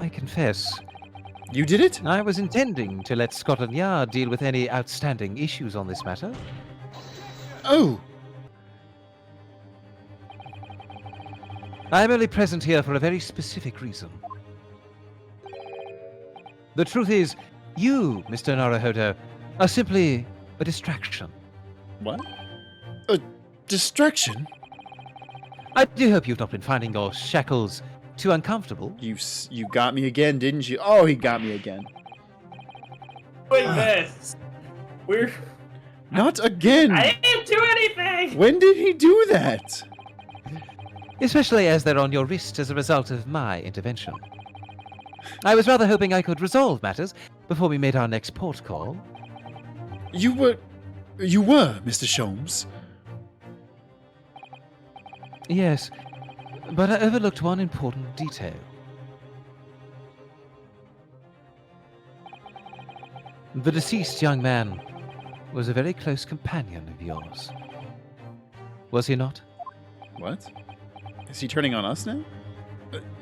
I confess, You did it? I was intending to let Scotland Yard deal with any outstanding issues on this matter. Oh, I am only present here for a very specific reason. The truth is, you, Mr. Naruhodo, are simply a distraction. what? A distraction? I do hope you've not been finding your shackles too uncomfortable. You got me again, didn't you? Oh, he got me again. Doing this. We're. Not again. I didn't do anything. When did he do that? Especially as they're on your wrist as a result of my intervention. I was rather hoping I could resolve matters before we made our next port call. You were, Mr. Sholmes. Yes, but I overlooked one important detail. The deceased young man was a very close companion of yours. Was he not? What? Is he turning on us now?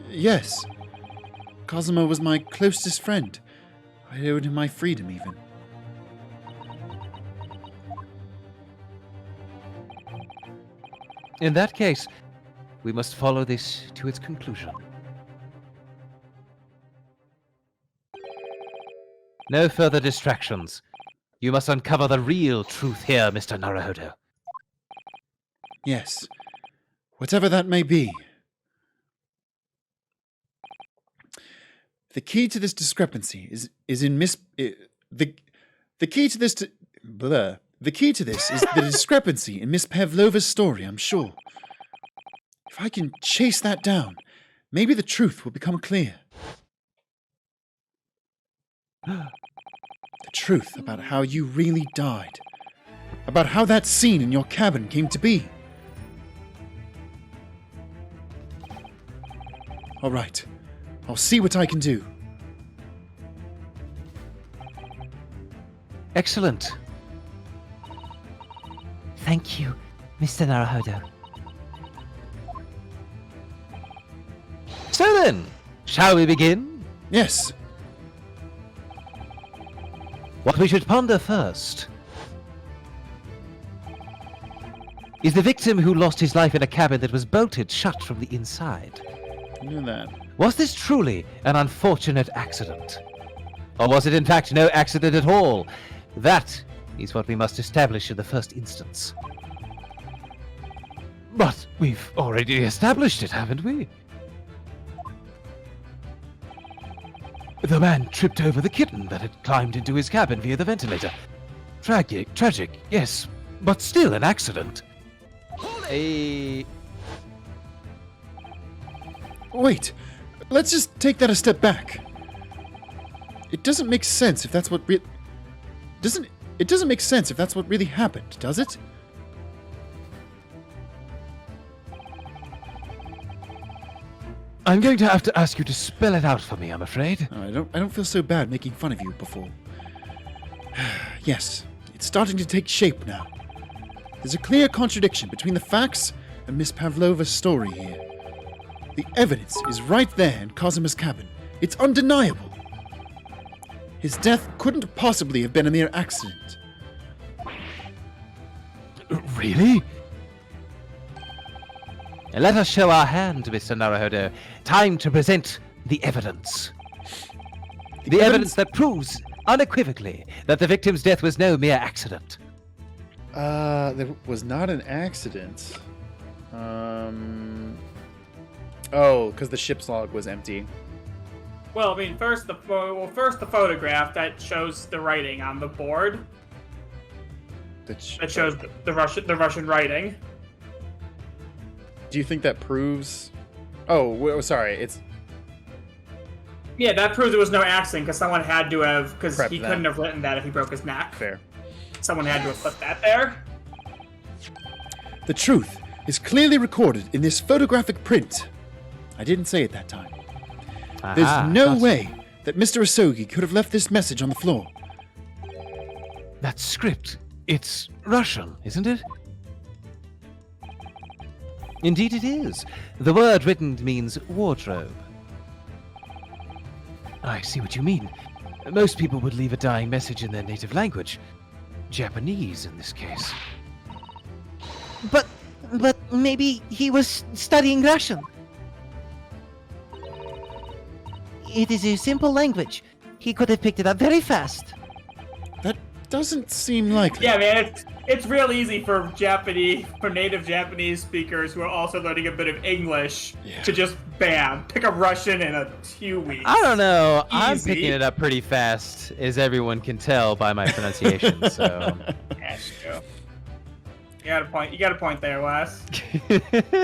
Yes. Kazuma was my closest friend. I owed him my freedom, even. In that case, we must follow this to its conclusion. No further distractions. You must uncover the real truth here, Mr. Naruhodo. Yes. Whatever that may be. The key to this discrepancy is in the key to this The key to this is the discrepancy in Miss Pavlova's story, I'm sure. If I can chase that down, maybe the truth will become clear. The truth about how you really died. About how that scene in your cabin came to be. All right. I'll see what I can do. Excellent. Thank you, Mr. Naruhodo. So then, shall we begin? Yes. What we should ponder first is the victim who lost his life in a cabin that was bolted shut from the inside. I knew that. Was this truly an unfortunate accident? Or was it in fact no accident at all? That is what we must establish in the first instance. But we've already established it, haven't we? The man tripped over the kitten that had climbed into his cabin via the ventilator. Tragic, yes, but still an accident. Wait. Let's just take that a step back. It doesn't make sense if that's what it doesn't make sense if that's what really happened, does it? I'm going to have to ask you to spell it out for me, I'm afraid. I don't feel so bad making fun of you before. Yes, it's starting to take shape now. There's a clear contradiction between the facts and Miss Pavlova's story here. The evidence is right there in Kazuma's cabin. It's undeniable. His death couldn't possibly have been a mere accident. Really? Let us show our hand, Mr. Naruhodo. Time to present the evidence. The evidence that proves unequivocally that the victim's death was no mere accident. There was not an accident. Oh, because the ship's log was empty. Well, I mean, first the photograph that shows the writing on the board. That shows the Russian writing. Do you think that proves? Oh, sorry. It's yeah, that proves it was no accident because someone had to have because he that. couldn't have written that if he broke his neck. Fair. Someone had to have put that there. The truth is clearly recorded in this photographic print. I didn't say it that time. There's no way that Mr. Asogi could have left this message on the floor. That script, it's Russian, isn't it? Indeed it is. The word written means wardrobe. I see what you mean. Most people would leave a dying message in their native language. Japanese, in this case. But maybe he was studying Russian. It is a simple language. He could have picked it up very fast. That doesn't seem likely. Yeah, man, it's real easy for native Japanese speakers who are also learning a bit of English to just pick up Russian in a few weeks. I don't know. I'm Easy. picking it up pretty fast, as everyone can tell by my pronunciation. So. Yeah, sure. You got a point there, Wes.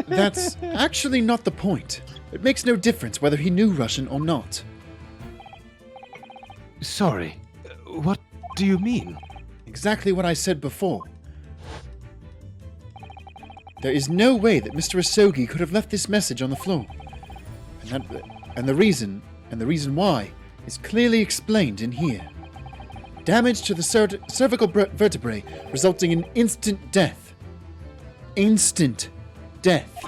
That's actually not the point. It makes no difference whether he knew Russian or not. Sorry. What do you mean? Exactly what I said before. There is no way that Mr. Asogi could have left this message on the floor. And the reason why is clearly explained in here. Damage to the cervical vertebrae resulting in instant death. Instant death.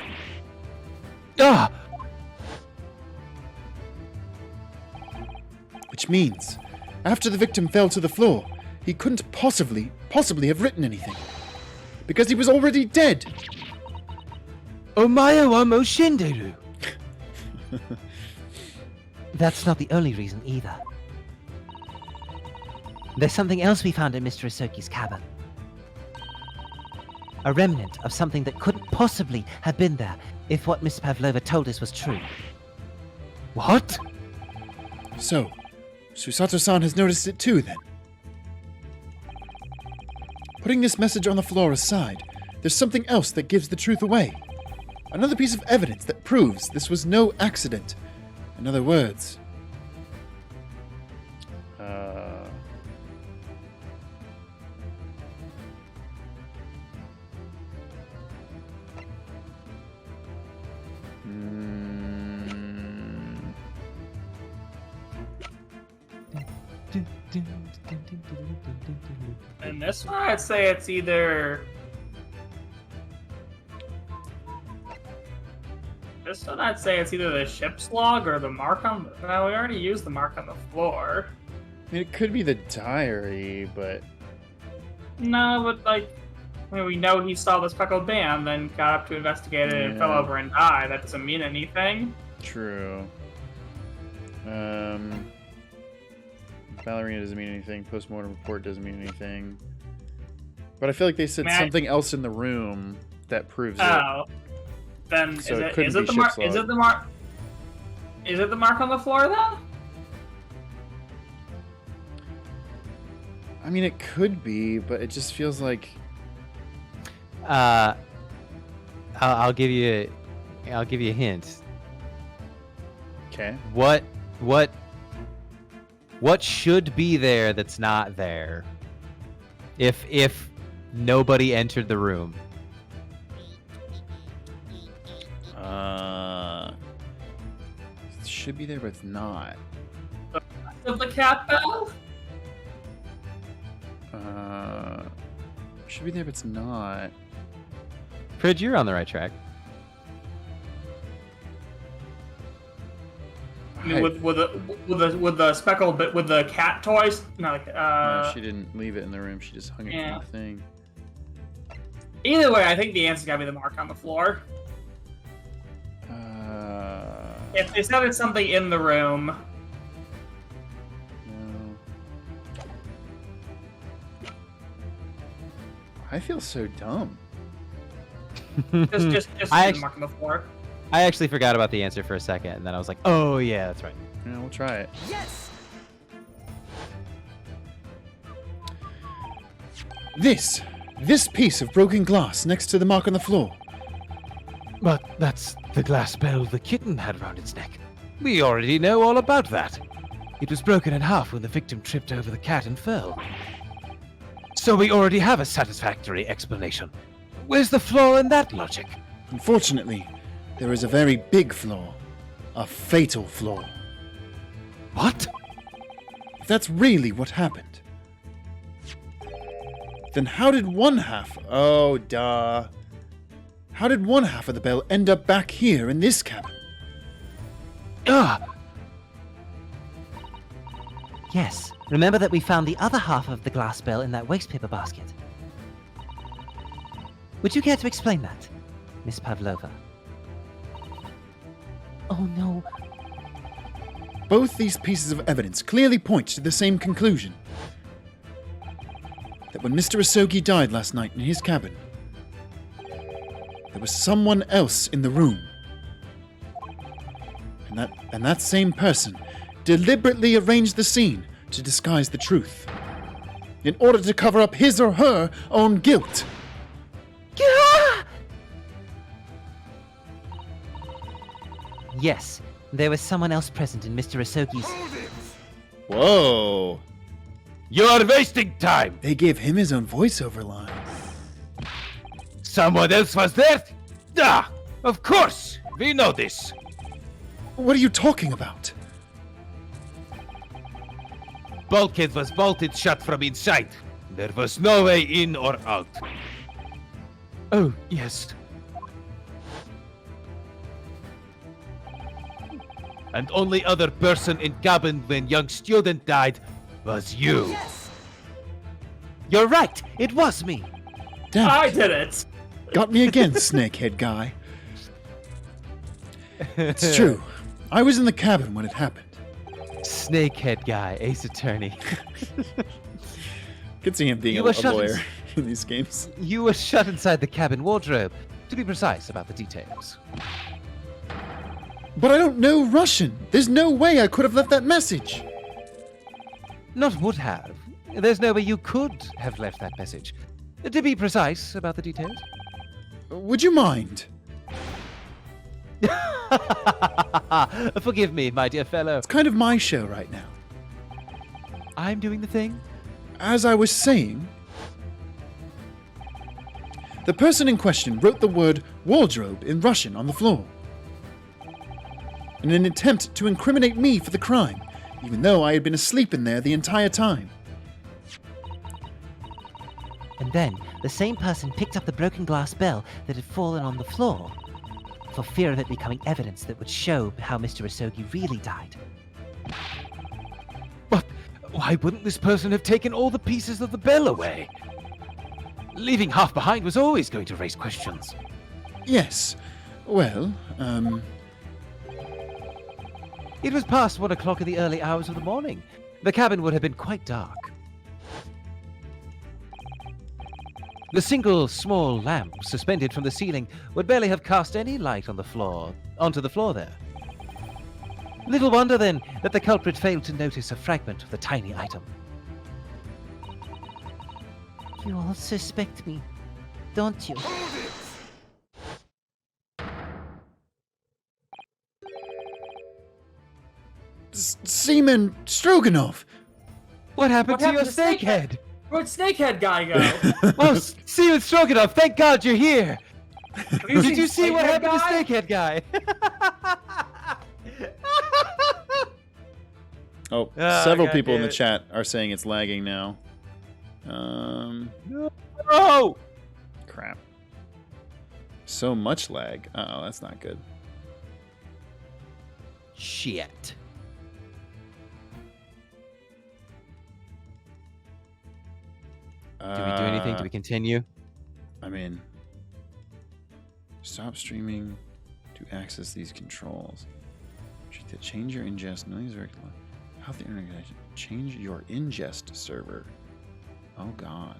Ah! Which means, after the victim fell to the floor, he couldn't possibly have written anything. Because he was already dead. Omae wa mo shinderu. That's not the only reason either. There's something else we found in Mr. Asoki's cabin. A remnant of something that couldn't possibly have been there if what Miss Pavlova told us was true. What? So, Susato-san has noticed it too, then. Putting this message on the floor aside, there's something else that gives the truth away. Another piece of evidence that proves this was no accident. In other words... And this one, I'd say it's either... This one, I'd say it's either the ship's log or the mark on... Well, we already used the mark on the floor. I mean, it could be the diary, but... No, but, like... I mean, we know he saw the speckled band, then got up to investigate it and fell over and died. That doesn't mean anything. True. Ballerina doesn't mean anything. Postmortem report doesn't mean anything. But I feel like they said something else in the room that proves it. Oh. Then So it is couldn't it be the mark? ship's Is it log. the mark? Is it the mark on the floor then? I mean, it could be, but it just feels like... I'll give you a hint. Okay. What should be there that's not there? If nobody entered the room. It should be there, but it's not. Of the cat bell? Should be there, but it's not. Frid, you're on the right track. I mean, with the speckled bit with the cat toys. No, like, No, she didn't leave it in the room. She just hung it from the thing. Either way, I think the answer's gotta be the mark on the floor. If they said it's something in the room, No. I feel so dumb. just I the mark on the floor. I actually forgot about the answer for a second, and then I was like, oh yeah, that's right. Yeah, we'll try it. Yes! This piece of broken glass next to the mark on the floor. But that's the glass bell the kitten had around its neck. We already know all about that. It was broken in half when the victim tripped over the cat and fell. So we already have a satisfactory explanation. Where's the flaw in that logic? Unfortunately, there is a very big flaw. A fatal flaw. What? If that's really what happened, then how did one half... Oh, duh. How did one half of the bell end up back here in this cabin? Ah! Yes. Remember that we found the other half of the glass bell in that waste paper basket? Would you care to explain that, Miss Pavlova? Oh no. Both these pieces of evidence clearly point to the same conclusion. That when Mr. Asogi died last night in his cabin, there was someone else in the room. And that same person deliberately arranged the scene to disguise the truth, in order to cover up his or her own guilt. Yes, there was someone else present in Mr. Asogi's... Whoa! You're wasting time! They gave him his own voiceover line. Someone else was there? Ah, of course! We know this. What are you talking about? Bulkhead was bolted shut from inside. There was no way in or out. Oh, yes. And only other person in cabin when young student died was you. You're right! It was me! Damn I it. did it. Got me again, snakehead guy. It's true. I was in the cabin when it happened. Snakehead guy, Ace Attorney. Could see him being You a were shut lawyer in- in these games. You were shut inside the cabin wardrobe, to be precise about the details. But I don't know Russian. There's no way I could have left that message. Not would have. There's no way you could have left that message. To be precise about the details. Would you mind? Forgive me, my dear fellow. It's kind of my show right now. I'm doing the thing. As I was saying, the person in question wrote the word wardrobe in Russian on the floor, in an attempt to incriminate me for the crime, even though I had been asleep in there the entire time. And then, the same person picked up the broken glass bell that had fallen on the floor, for fear of it becoming evidence that would show how Mr. Asogi really died. But why wouldn't this person have taken all the pieces of the bell away? Leaving half behind was always going to raise questions. Yes. Well, It was past 1 o'clock in the early hours of the morning. The cabin would have been quite dark. The single small lamp suspended from the ceiling would barely have cast any light on the floor, onto the floor there. Little wonder then that the culprit failed to notice a fragment of the tiny item. You all suspect me, don't you? Seaman Stroganoff! What happened What to your happened to snakehead? Where'd Snakehead guy go? Oh, Steven Stroganoff, thank God you're here! Have Did seen you see what Snakehead happened guy? to Snakehead guy? Oh, Ah, several God people in damn the it. chat are saying it's lagging now. Oh! Crap. So much lag. Uh-oh, that's not good. Shit. Do we do anything? Do we continue? I mean, stop streaming to access these controls. Change your ingest. No, these are how the internet connection. Change your ingest server. Oh God.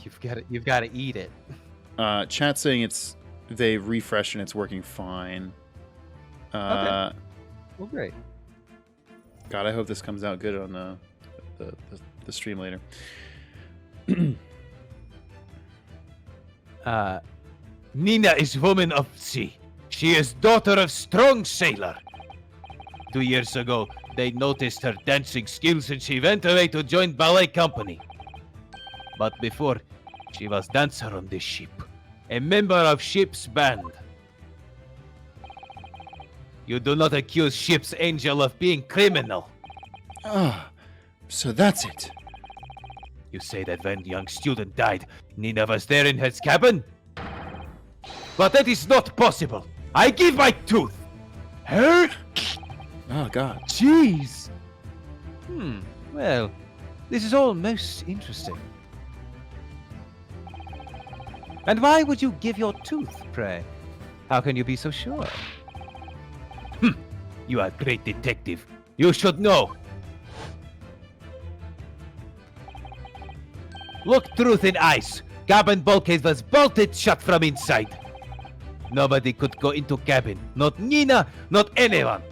You've got to eat it. Chat saying they refreshed and it's working fine. Okay. Well, great. God, I hope this comes out good on the stream later. Nina is woman of sea. She is daughter of strong sailor. 2 years ago, they noticed her dancing skills and she went away to join ballet company. But before, she was dancer on this ship, a member of ship's band. You do not accuse ship's angel of being criminal. Ah, so that's it. You say that when young student died, Nina was there in his cabin? But that is not possible. I give my tooth. Her? Oh, God. Jeez! Well, this is all most interesting. And why would you give your tooth, pray? How can you be so sure? You are a great detective. You should know. Look truth in eyes. Cabin bulkhead was bolted shut from inside. Nobody could go into cabin. Not Nina, not anyone.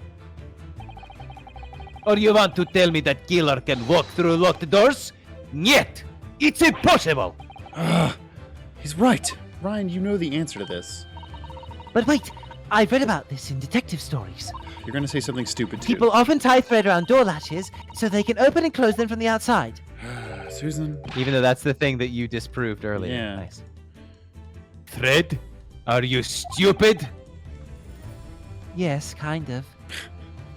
Or you want to tell me that killer can walk through locked doors? Yet, it's impossible. He's right. Ryan, you know the answer to this. But wait, I've read about this in detective stories. You're going to say something stupid, too. People often tie thread around door latches so they can open and close them from the outside. Susan? Even though that's the thing that you disproved earlier. Yeah. Nice. Thread? Are you stupid? Yes, kind of.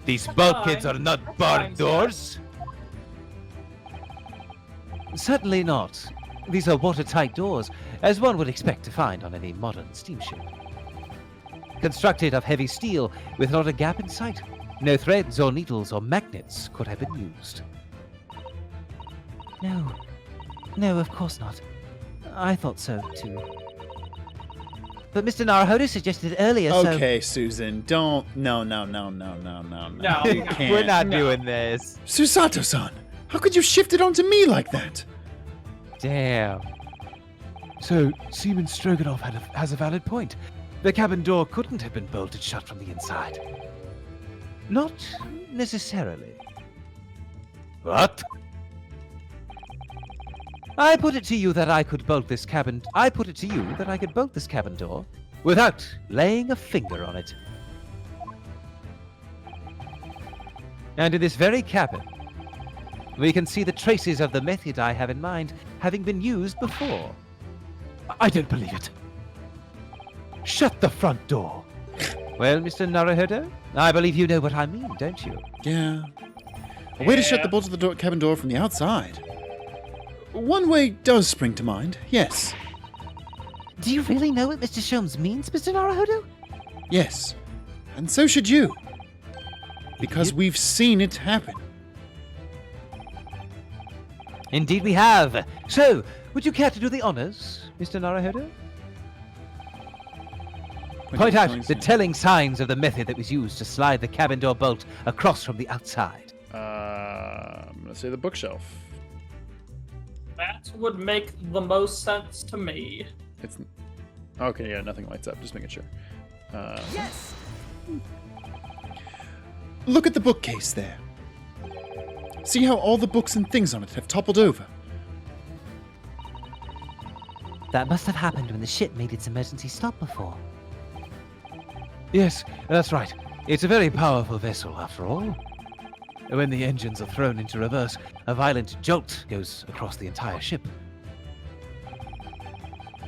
These bulkheads are not barred doors. Certainly not. These are watertight doors, as one would expect to find on any modern steamship. Constructed of heavy steel with not a gap in sight. No threads or needles or magnets could have been used. No, of course not. I thought so, too. But Mr. Naruhodo suggested it earlier, so... Okay, Susan, don't... No. No, You can't. We're not doing this. Susato-san, how could you shift it onto me like that? Damn. So, Seaman Stroganoff has a valid point. The cabin door couldn't have been bolted shut from the inside. Not necessarily. What? I put it to you that I could bolt this cabin door without laying a finger on it. And in this very cabin, we can see the traces of the method I have in mind having been used before. I don't believe it. Shut the front door. Well, Mr. Naruhodo, I believe you know what I mean, don't you? Yeah. A way to shut the bolt of the cabin door from the outside. One way does spring to mind, yes. Do you really know what Mr. Sholmes means, Mr. Naruhodo? Yes. And so should you. Because we've seen it happen. Indeed we have. So, would you care to do the honors, Mr. Naruhodo? Point out the telling signs of the method that was used to slide the cabin door bolt across from the outside. I'm going to say the bookshelf. That would make the most sense to me. It's... Okay, yeah, nothing lights up. Just making sure. Yes! Look at the bookcase there. See how all the books and things on it have toppled over? That must have happened when the ship made its emergency stop before. Yes, that's right. It's a very powerful vessel, after all. When the engines are thrown into reverse, a violent jolt goes across the entire ship.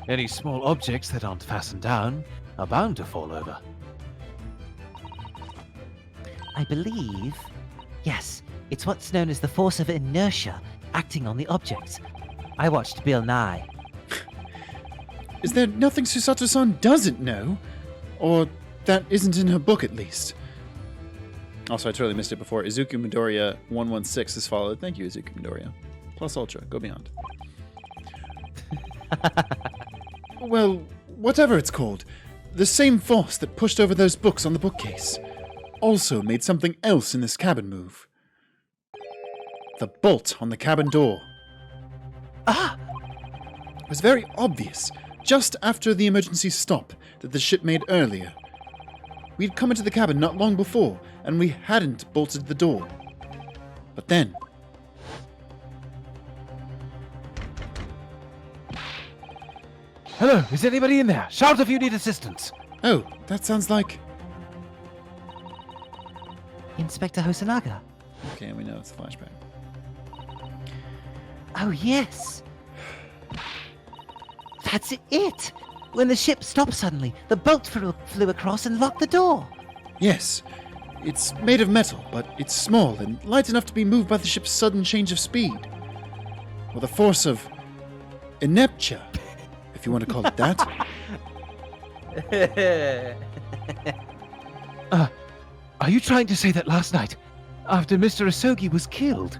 Any small objects that aren't fastened down are bound to fall over. I believe... Yes, it's what's known as the force of inertia acting on the objects. I watched Bill Nye. Is there nothing Susato-san doesn't know? Or that isn't in her book, at least? Also, I totally missed it before. Izuku Midoriya 116 is followed. Thank you, Izuku Midoriya. Plus Ultra. Go beyond. Well, whatever it's called, the same force that pushed over those books on the bookcase also made something else in this cabin move. The bolt on the cabin door. Ah! It was very obvious, just after the emergency stop that the ship made earlier. We'd come into the cabin not long before, and we hadn't bolted the door. But then... Hello, is anybody in there? Shout if you need assistance. Oh, that sounds like... Inspector Hosonaga. Okay, we know it's a flashback. Oh, yes. That's it. When the ship stopped suddenly, the bolt flew across and locked the door. Yes, it's made of metal, but it's small and light enough to be moved by the ship's sudden change of speed. Or the force of inertia, if you want to call it that. Are you trying to say that last night, after Mr. Asogi was killed,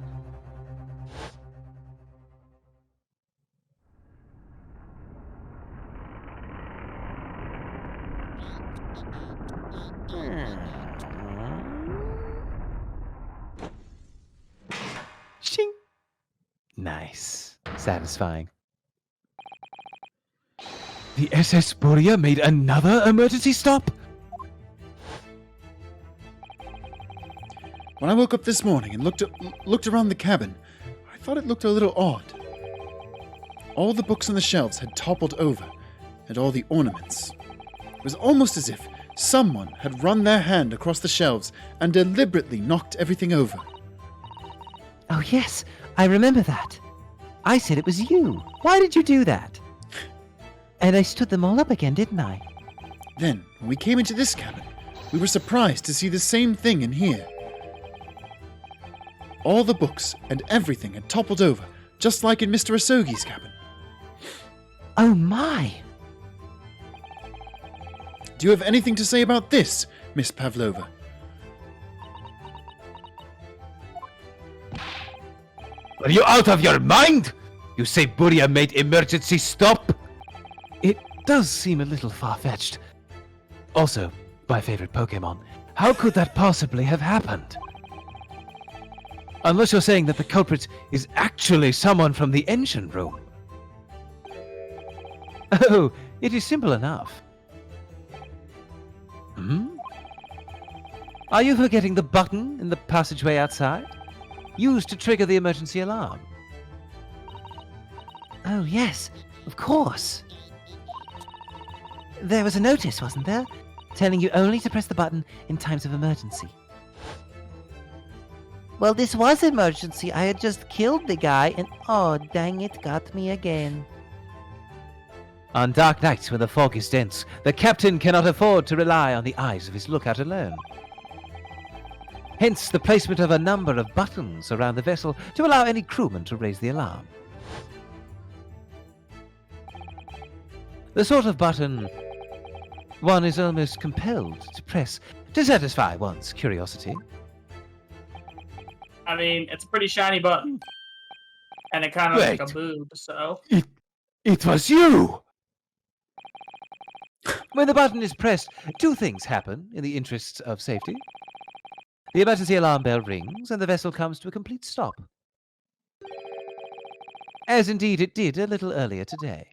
Shing. Nice. Satisfying. The SS Buria made another emergency stop? When I woke up this morning and looked around the cabin, I thought it looked a little odd. All the books on the shelves had toppled over, and all the ornaments. It was almost as if someone had run their hand across the shelves and deliberately knocked everything over. Oh, yes, I remember that. I said it was you. Why did you do that? And I stood them all up again, didn't I? Then, when we came into this cabin, we were surprised to see the same thing in here. All the books and everything had toppled over, just like in Mr. Asogi's cabin. Oh, my. Do you have anything to say about this, Miss Pavlova? Are you out of your mind? You say Buria made emergency stop? It does seem a little far-fetched. Also, my favorite Pokemon. How could that possibly have happened? Unless you're saying that the culprit is actually someone from the engine room. Oh, it is simple enough. Are you forgetting the button in the passageway outside? Used to trigger the emergency alarm. Oh, yes, of course. There was a notice, wasn't there? Telling you only to press the button in times of emergency. Well, this was emergency. I had just killed the guy and oh, dang it, got me again. On dark nights when the fog is dense, the captain cannot afford to rely on the eyes of his lookout alone. Hence the placement of a number of buttons around the vessel to allow any crewman to raise the alarm. The sort of button one is almost compelled to press to satisfy one's curiosity. I mean, it's a pretty shiny button. And it kind of like a Wait. boob, so... It was you! When the button is pressed, two things happen in the interests of safety. The emergency alarm bell rings, and the vessel comes to a complete stop. As indeed it did a little earlier today.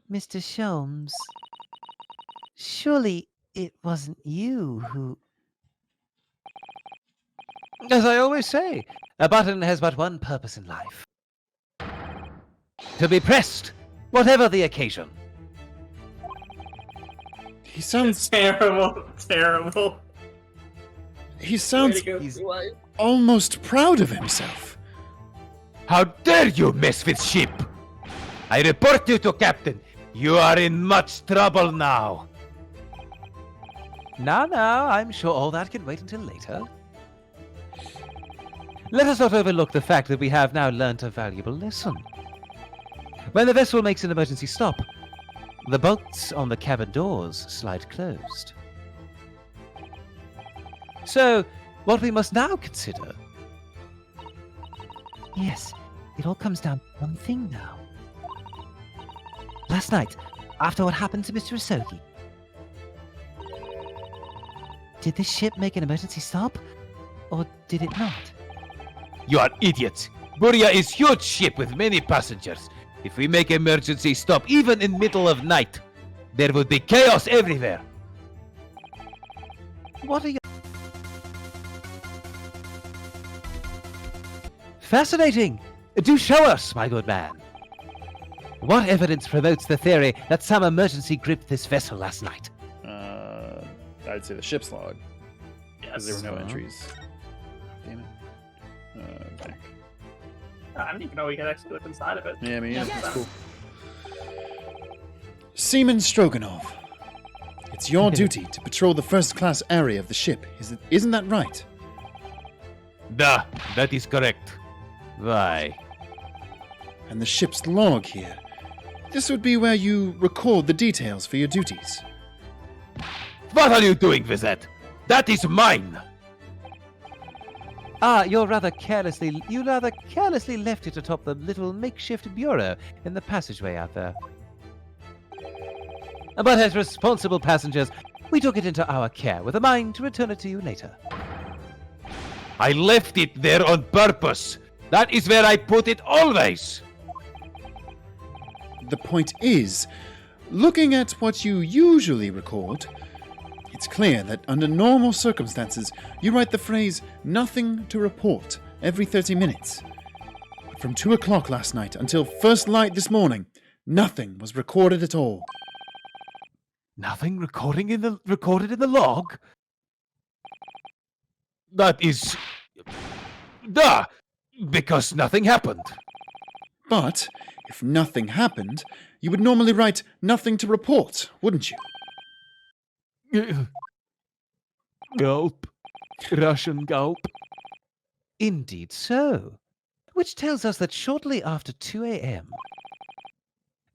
Mr. Sholmes, surely it wasn't you who... As I always say, a button has but one purpose in life. To be pressed, whatever the occasion. He sounds... Terrible, terrible. He sounds Way to go, he's- Dwight. almost proud of himself. How dare you mess with ship! I report you to Captain. You are in much trouble now. Now, I'm sure all that can wait until later. Let us not overlook the fact that we have now learnt a valuable lesson. When the vessel makes an emergency stop, the bolts on the cabin doors slide closed. So, what we must now consider... Yes, it all comes down to one thing now. Last night, after what happened to Mr. Asogi, did this ship make an emergency stop? Or did it not? You are idiots! Buria is huge ship with many passengers. If we make emergency stop even in middle of night, there would be chaos everywhere. What are you... Fascinating! Do show us, my good man. What evidence promotes the theory that some emergency gripped this vessel last night? I'd say the ship's log, because Yes. there were no entries. Damn it. Back. I didn't even know we could actually look inside of it. Yeah, I mean, yeah, Yes. it's cool. Seaman Stroganov, it's your duty to patrol the first-class area of the ship. Isn't that right? Duh, that is correct. Why? And the ship's log here. This would be where you record the details for your duties. What are you doing with that? That is mine! Ah, you rather carelessly left it atop the little makeshift bureau in the passageway out there. But as responsible passengers, we took it into our care with a mind to return it to you later. I left it there on purpose. That is where I put it always. The point is, looking at what you usually record, it's clear that under normal circumstances, you write the phrase, "nothing to report," every 30 minutes. From 2 o'clock last night until first light this morning, nothing was recorded at all. Nothing recorded in the log? That is... Duh! Because nothing happened. But, if nothing happened, you would normally write "nothing to report," wouldn't you? Gulp. Russian gulp. Indeed so. Which tells us that shortly after 2 a.m.,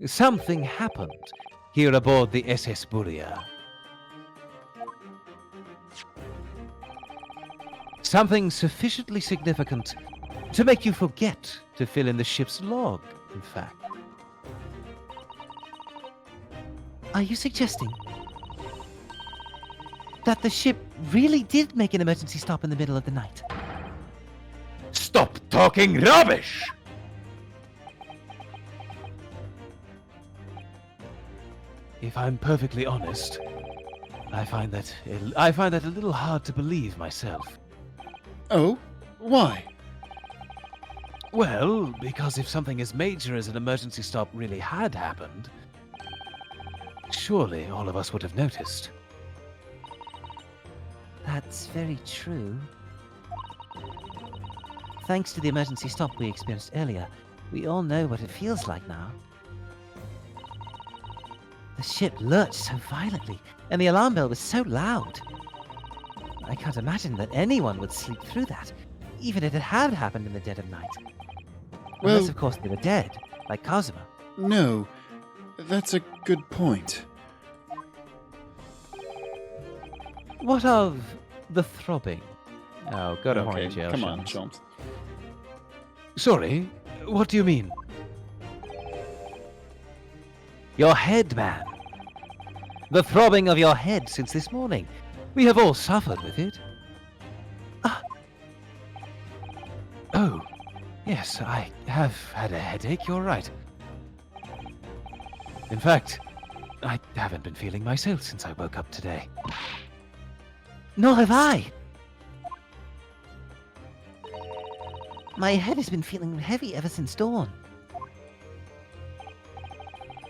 something happened here aboard the SS Buria. Something sufficiently significant to make you forget to fill in the ship's log, in fact. Are you suggesting that the ship really did make an emergency stop in the middle of the night? Stop talking rubbish! If I'm perfectly honest, I find that a little hard to believe myself. Oh? Why? Well, because if something as major as an emergency stop really had happened, surely all of us would have noticed. That's very true. Thanks to the emergency stop we experienced earlier, we all know what it feels like now. The ship lurched so violently, and the alarm bell was so loud. I can't imagine that anyone would sleep through that, even if it had happened in the dead of night. Well- Unless, of course, they were dead, like Kazuma. No, that's a good point. What of the throbbing? Oh, go to horny jail. come on, Shums. chumps. Sorry, what do you mean? Your head, man. The throbbing of your head since this morning. We have all suffered with it. Oh, yes, I have had a headache, you're right. In fact, I haven't been feeling myself since I woke up today. Nor have I. My head has been feeling heavy ever since dawn.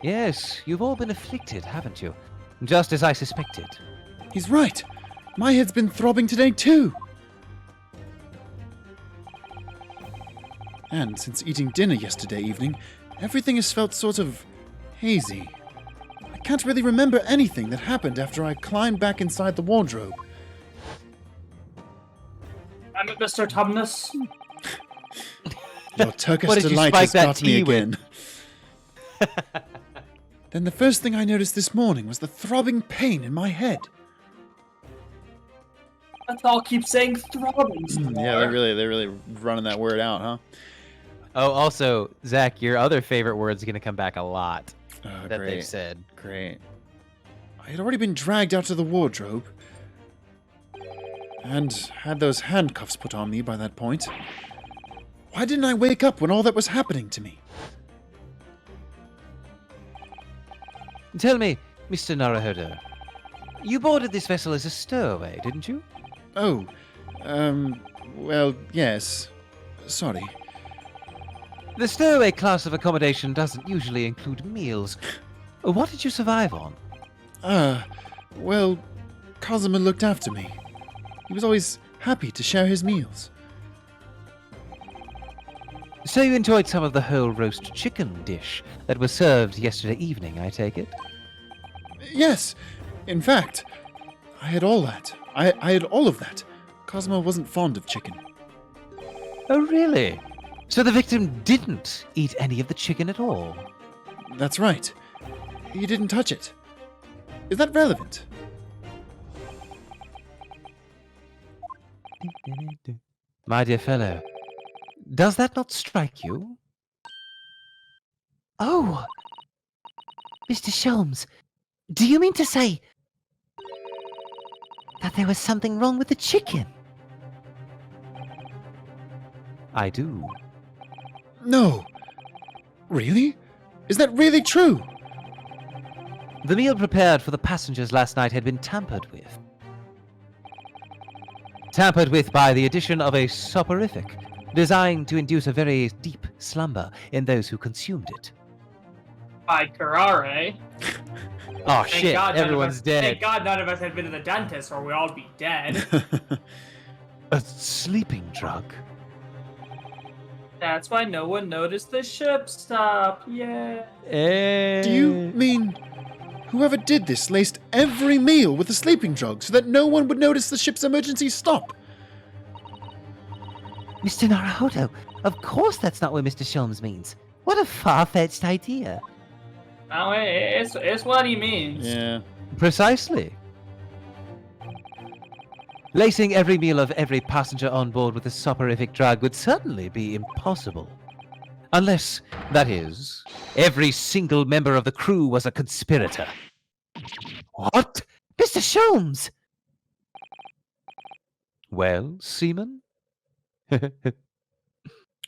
Yes, you've all been afflicted, haven't you? Just as I suspected. He's right. My head's been throbbing today too. And since eating dinner yesterday evening, everything has felt sort of hazy. I can't really remember anything that happened after I climbed back inside the wardrobe. I'm Mr. Tumnus. Your Turkish What did you delight spike has that got me tea with? again. Then the first thing I noticed this morning was the throbbing pain in my head. Let's all keep saying throbbing. Yeah, they're really running that word out, huh? Oh, also, Zach, your other favorite word's going to come back a lot Oh, that great. they've said. Great. I had already been dragged out of the wardrobe and had those handcuffs put on me by that point. Why didn't I wake up when all that was happening to me? Tell me, Mr. Naruhodo, you boarded this vessel as a stowaway, didn't you? Oh, well, yes. Sorry. The stowaway class of accommodation doesn't usually include meals. What did you survive on? Well, Kazuma looked after me. He was always happy to share his meals. So you enjoyed some of the whole roast chicken dish that was served yesterday evening, I take it? Yes, in fact, I had all that. I had all of that. Kazuma wasn't fond of chicken. Oh, really? So the victim didn't eat any of the chicken at all? That's right. You didn't touch it. Is that relevant? My dear fellow, does that not strike you? Oh! Mr. Sholmes, do you mean to say that there was something wrong with the chicken? I do. No. Really? Is that really true? The meal prepared for the passengers last night had been tampered with. Tampered with by the addition of a soporific, designed to induce a very deep slumber in those who consumed it. By Karare. Oh shit, everyone's dead. Thank God none of us had been to the dentist or we'd all be dead. A sleeping drug? That's why no one noticed the ship stop. Yeah. Do you mean whoever did this laced every meal with a sleeping drug so that no one would notice the ship's emergency stop? Mr. Naruhodo, of course that's not what Mr. Sholmes means. What a far-fetched idea. Oh, it's what he means. Yeah. Precisely. Lacing every meal of every passenger on board with a soporific drug would certainly be impossible. Unless, that is, every single member of the crew was a conspirator. What? Mr. Sholmes! Well, seaman?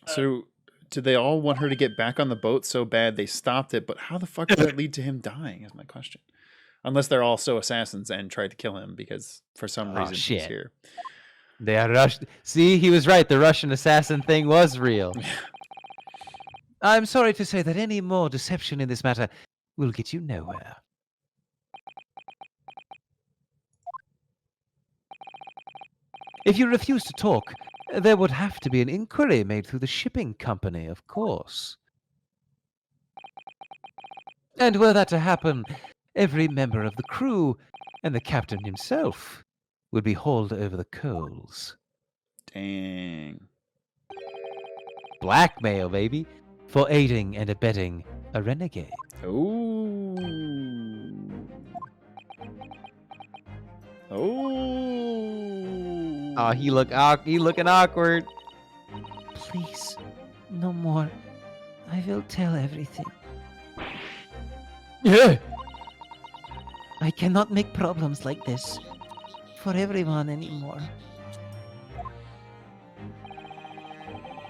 So, did they all want her to get back on the boat so bad they stopped it? But how the fuck did that lead to him dying, is my question. Unless they're also assassins and tried to kill him because for some reason he's here. They are rushed. See, he was right. The Russian assassin thing was real. I'm sorry to say that any more deception in this matter will get you nowhere. If you refuse to talk, there would have to be an inquiry made through the shipping company, of course. And were that to happen, every member of the crew and the captain himself would be hauled over the coals. Dang. Blackmail, baby, for aiding and abetting a renegade. Oh. Oh. Oh, he looking awkward. Please, no more. I will tell everything. Yeah. I cannot make problems like this for everyone anymore.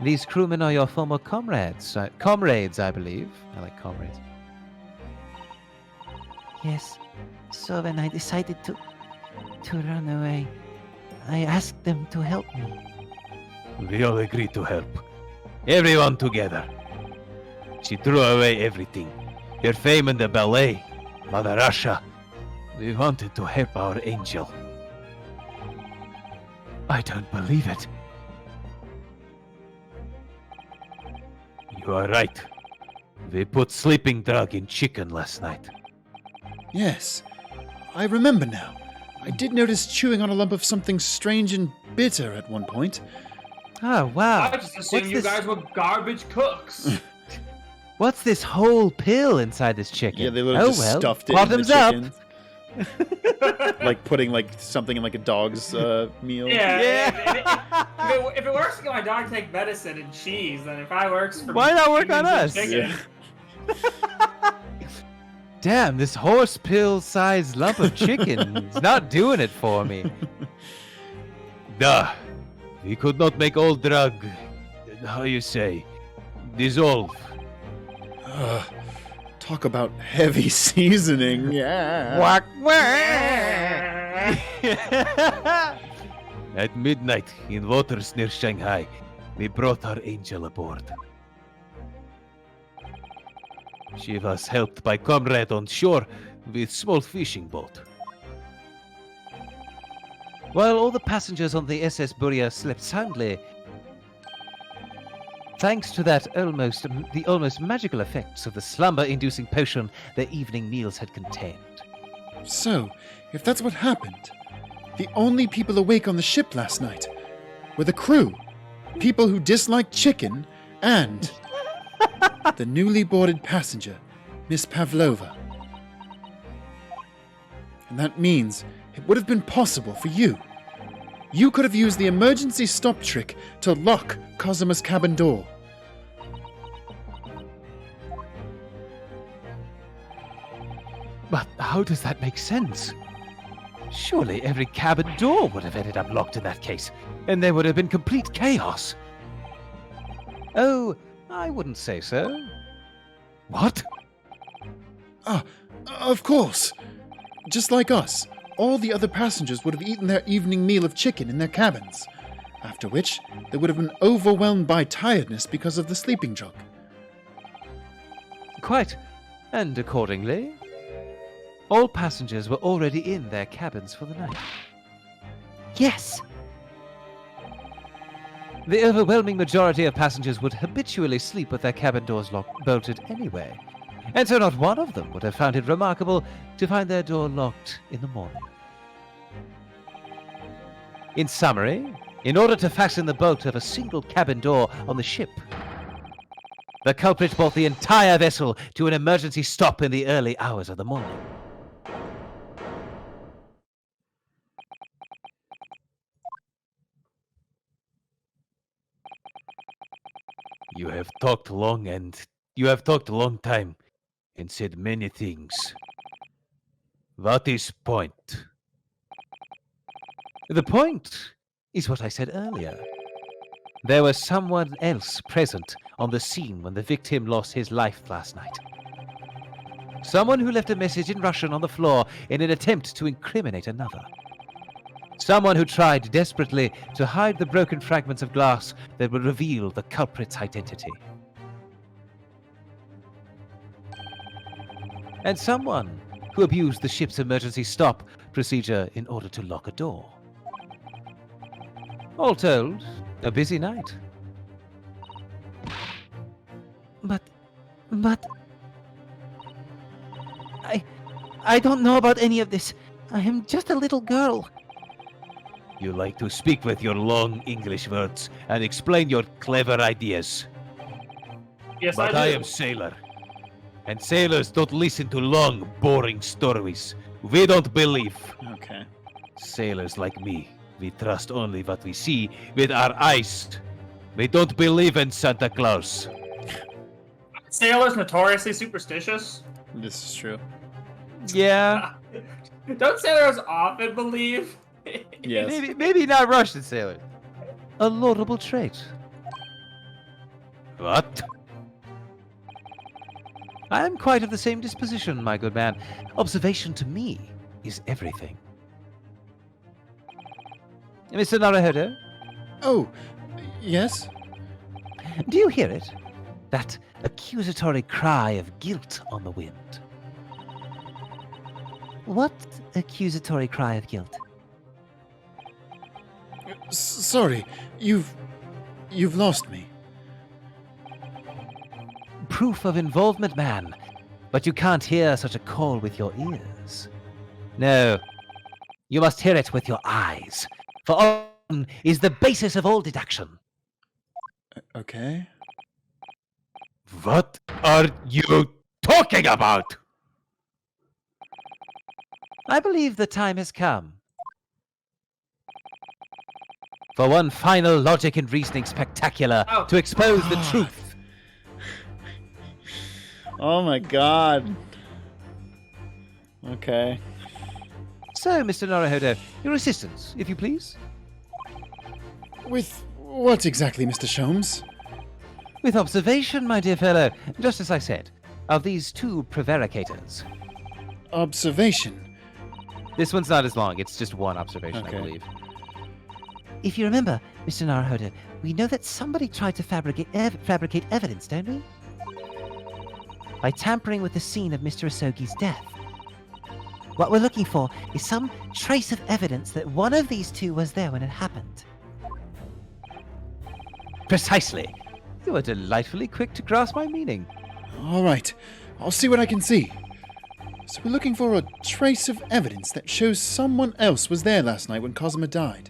These crewmen are your former comrades. Comrades, I believe. I like comrades. Yes. So when I decided to run away, I asked them to help me. We all agreed to help. Everyone together. She threw away everything. Her fame in the ballet, Mother Russia. We wanted to help our angel. I don't believe it. You are right. We put sleeping drug in chicken last night. Yes, I remember now. I did notice chewing on a lump of something strange and bitter at one point. Oh, wow. I just assumed you guys were garbage cooks. What's this whole pill inside this chicken? Yeah, they literally just stuffed it bottoms in the up. chicken. Like putting like something in like a dog's meal. Yeah. If it works to get my dog to take medicine and cheese, then if I works for Why not work on us? chicken, Yeah. Damn, this horse pill-sized lump of chicken is not doing it for me. Duh. We could not make all drug, how you say, dissolve. Talk about heavy seasoning. Yeah. Quack, At midnight, in waters near Shanghai, we brought our angel aboard. She was helped by comrade on shore with small fishing boat. While all the passengers on the SS Buria slept soundly, thanks to the almost magical effects of the slumber-inducing potion their evening meals had contained. So, if that's what happened, the only people awake on the ship last night were the crew, people who disliked chicken, and the newly boarded passenger Miss Pavlova. And that means it would have been possible for you. You could have used the emergency stop trick to lock Kazuma's cabin door. But how does that make sense? Surely every cabin door would have ended up locked in that case, and there would have been complete chaos. Oh, I wouldn't say so. What? Of course. Just like us, all the other passengers would have eaten their evening meal of chicken in their cabins, after which they would have been overwhelmed by tiredness because of the sleeping drug. Quite. And accordingly, all passengers were already in their cabins for the night. Yes. The overwhelming majority of passengers would habitually sleep with their cabin doors bolted anyway, and so not one of them would have found it remarkable to find their door locked in the morning. In summary, in order to fasten the bolt of a single cabin door on the ship, the culprit brought the entire vessel to an emergency stop in the early hours of the morning. You have talked long time and said many things. What is point? The point is what I said earlier. There was someone else present on the scene when the victim lost his life last night. Someone who left a message in Russian on the floor in an attempt to incriminate another. Someone who tried desperately to hide the broken fragments of glass that would reveal the culprit's identity. And someone who abused the ship's emergency stop procedure in order to lock a door. All told, a busy night. But... I don't know about any of this. I am just a little girl. You like to speak with your long English words and explain your clever ideas. Yes, But I am sailor. And sailors don't listen to long, boring stories. We don't believe. Okay. Sailors like me, we trust only what we see with our eyes. We don't believe in Santa Claus. Sailors notoriously superstitious. This is true. Yeah. Don't sailors often believe? Yes. Maybe not Russian sailors. A laudable trait. What? I am quite of the same disposition, my good man. Observation to me is everything. Mr. Naruhodo? Oh, yes? Do you hear it? That accusatory cry of guilt on the wind. What accusatory cry of guilt? Sorry, you've lost me. Proof of involvement, man. But you can't hear such a call with your ears. No, you must hear it with your eyes. For on is the basis of all deduction. Okay. What are you talking about? I believe the time has come. For one final logic and reasoning spectacular to expose the truth. Oh my god. Okay. So, Mr. Naruhodo, your assistance, if you please. With what exactly, Mr. Sholmes? With observation, my dear fellow, just as I said, of these two prevaricators. Observation? This one's not as long, it's just one observation, Okay. I believe. If you remember, Mr. Naruhodo, we know that somebody tried to fabricate evidence, don't we? By tampering with the scene of Mr. Asogi's death. What we're looking for is some trace of evidence that one of these two was there when it happened. Precisely. You are delightfully quick to grasp my meaning. All right, I'll see what I can see. So we're looking for a trace of evidence that shows someone else was there last night when Kazuma died.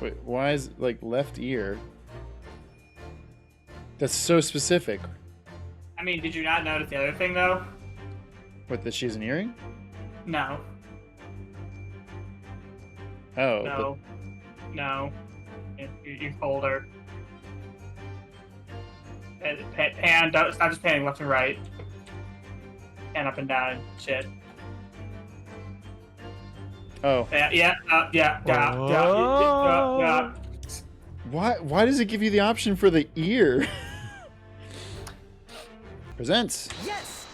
Wait, why is like left ear? That's so specific. I mean, did you not notice the other thing, though? What, that she's an earring? No. Oh. No. No. You told her. Pan, it's not just panning left and right. Pan up and down and shit. Oh. Yeah. Why does it give you the option for the ear? Presents. Yes.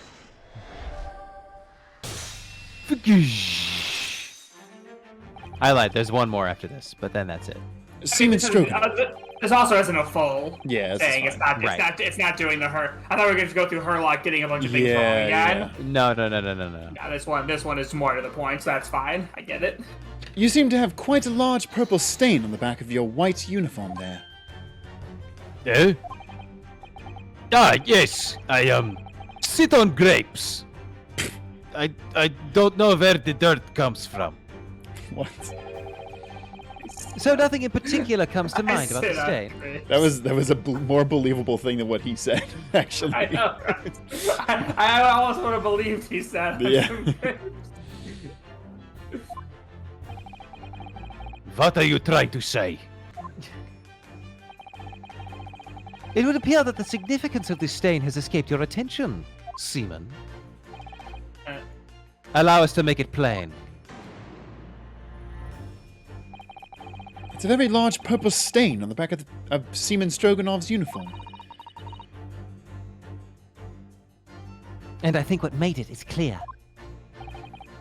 I lied. There's one more after this, but then that's it. Seaman Stroganoff. This also isn't a full Yeah, thing. it's fine. It's not doing the her. I thought we were going to go through her like getting a bunch of things wrong again. No. Yeah, this one is more to the point, so that's fine. I get it. You seem to have quite a large purple stain on the back of your white uniform there. Eh? Ah, yes. I sit on grapes. I don't know where the dirt comes from. What? So nothing in particular comes to mind about the Sit on stain. grapes. That was a more believable thing than what he said, actually. I know. I almost would have believed he said. Yeah. What are you trying to say? It would appear that the significance of this stain has escaped your attention, Seaman. Allow us to make it plain. It's a very large purple stain on the back of Seaman Stroganoff's uniform. And I think what made it is clear.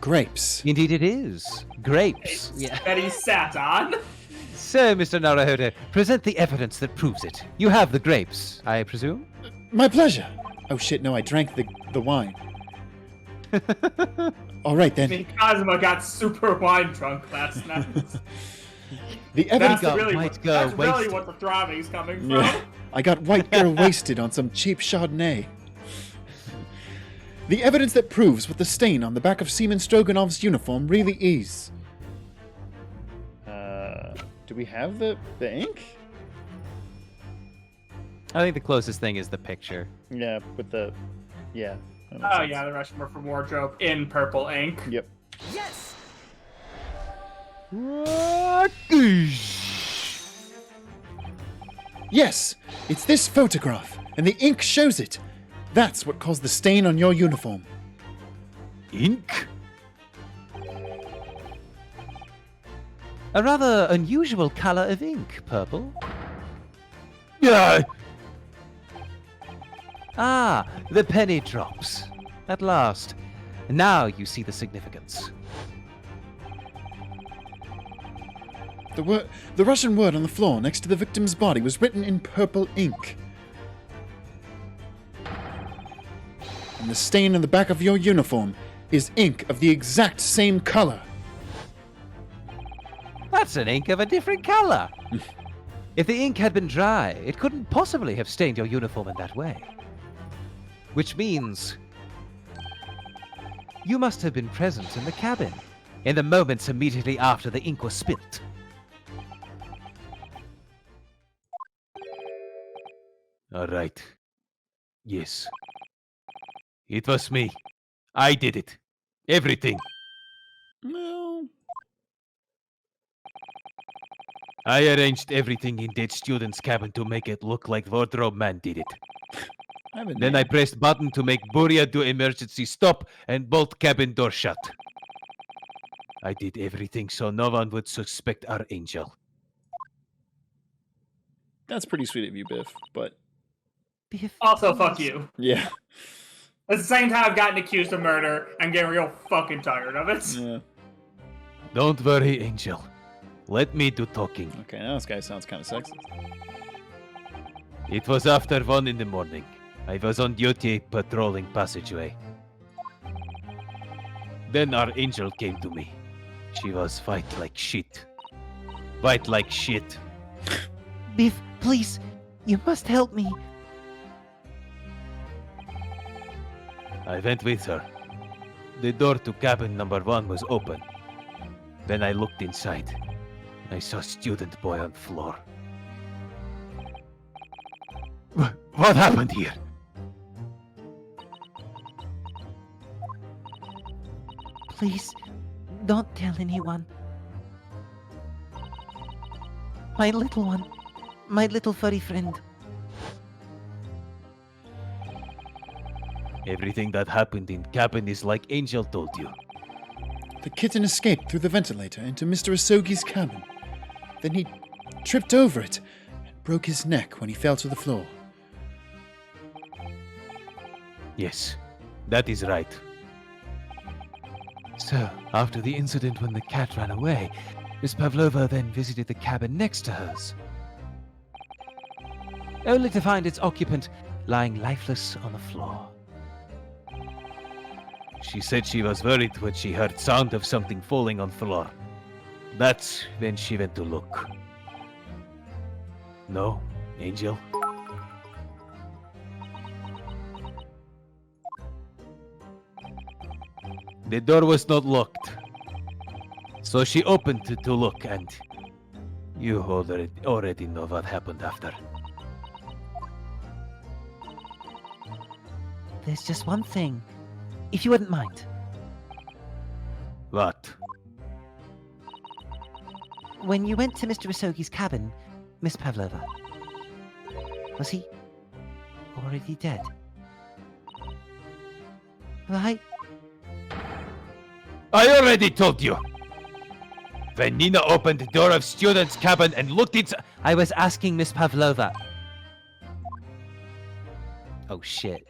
Grapes. Indeed it is. Grapes. Yeah. That he sat on. So, Mr. Naruhodo, present the evidence that proves it. You have the grapes, I presume? My pleasure. Oh shit, no, I drank the wine. All right I then. mean, Kazuma got super wine drunk last night. The That's evidence. really, white girl that's really wasted. what the throbbing's coming from. Yeah. I got white girl wasted on some cheap Chardonnay. The evidence that proves what the stain on the back of Seaman Stroganoff's uniform really is. Do we have the ink? I think the closest thing is the picture. Yeah, with the... Yeah. that makes Oh sense. yeah, the Russian word for wardrobe in purple ink. Yep. Yes. Yes, it's this photograph, and the ink shows it. That's what caused the stain on your uniform. Ink? A rather unusual color of ink, purple. Yeah. Ah, the penny drops. At last. Now you see the significance. The Russian word on the floor next to the victim's body was written in purple ink. And the stain on the back of your uniform is ink of the exact same color. That's an ink of a different color. If the ink had been dry, it couldn't possibly have stained your uniform in that way. Which means you must have been present in the cabin in the moments immediately after the ink was spilt. All right. Yes. It was me. I did it. Everything. Well... I arranged everything in that student's cabin to make it look like Wardrobe Man did it. Then I pressed button to make Buria do emergency stop and bolt cabin door shut. I did everything so no one would suspect our angel. That's pretty sweet of you, Biff, but... Biff, Also, please. fuck you. Yeah. At the same time, I've gotten accused of murder and getting real fucking tired of it. Yeah. Don't worry, angel. Let me do talking. Okay, now this guy sounds kind of sexy. It was after 1 in the morning. I was on duty patrolling passageway. Then our angel came to me. She was white like shit. White like shit. Biff, please, you must help me. I went with her. The door to cabin number 1 was open. Then I looked inside. I saw student boy on floor. What happened here? Please, don't tell anyone. My little one. My little furry friend. Everything that happened in cabin is like Angel told you. The kitten escaped through the ventilator into Mr. Asogi's cabin. Then he tripped over it and broke his neck when he fell to the floor. Yes, that is right. So, after the incident when the cat ran away, Miss Pavlova then visited the cabin next to hers, only to find its occupant lying lifeless on the floor. She said she was worried when she heard sound of something falling on floor. That's when she went to look. No, Angel? The door was not locked. So she opened it to look, and you already know what happened after. There's just one thing, if you wouldn't mind. What? When you went to Mr. Asogi's cabin, Miss Pavlova, was he already dead? Right? I already told you! When Nina opened the door of student's cabin and looked inside... I was asking Miss Pavlova. Oh shit.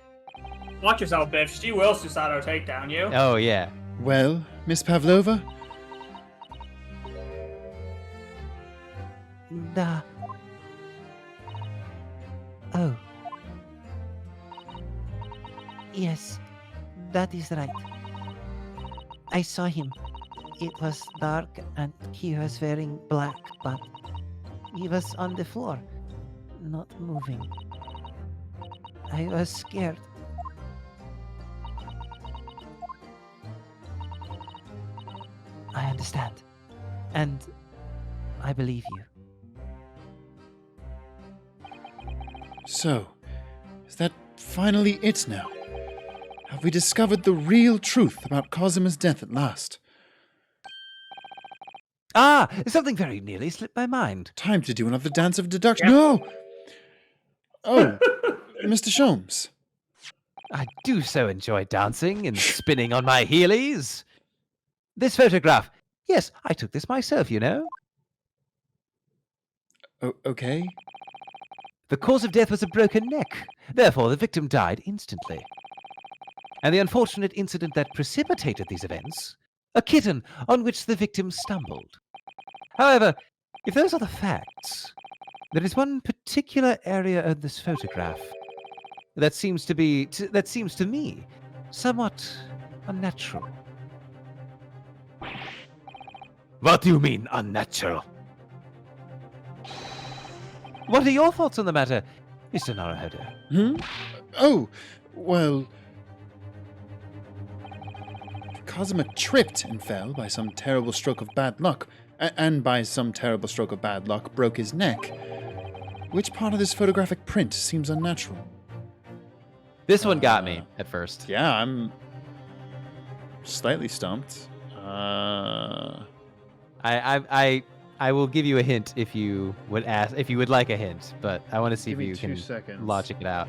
Watch yourself, Biff. She will Susato takedown you. Oh yeah. Well, Miss Pavlova? Oh. Yes, that is right. I saw him. It was dark and he was wearing black, but he was on the floor, not moving. I was scared. I understand. And I believe you. So, is that finally it now? Have we discovered the real truth about Kazuma's death at last? Ah! Something very nearly slipped my mind. Time to do another dance of deduction. No! Oh, Mr. Sholmes. I do so enjoy dancing and spinning on my heelys. This photograph. Yes, I took this myself, you know. Okay. The cause of death was a broken neck. Therefore, the victim died instantly. And the unfortunate incident that precipitated these events, a kitten on which the victim stumbled. However, if those are the facts, there is one particular area of this photograph that seems to me somewhat unnatural. What do you mean, unnatural? What are your thoughts on the matter, Mr. Naruhodo? Oh, well... Kazuma tripped and fell by some terrible stroke of bad luck, and by some terrible stroke of bad luck broke his neck. Which part of this photographic print seems unnatural? This one got me at first. Yeah, I'm slightly stumped. I will give you a hint if you would like a hint, but I want to see Give if me you 2 can seconds. logic it out.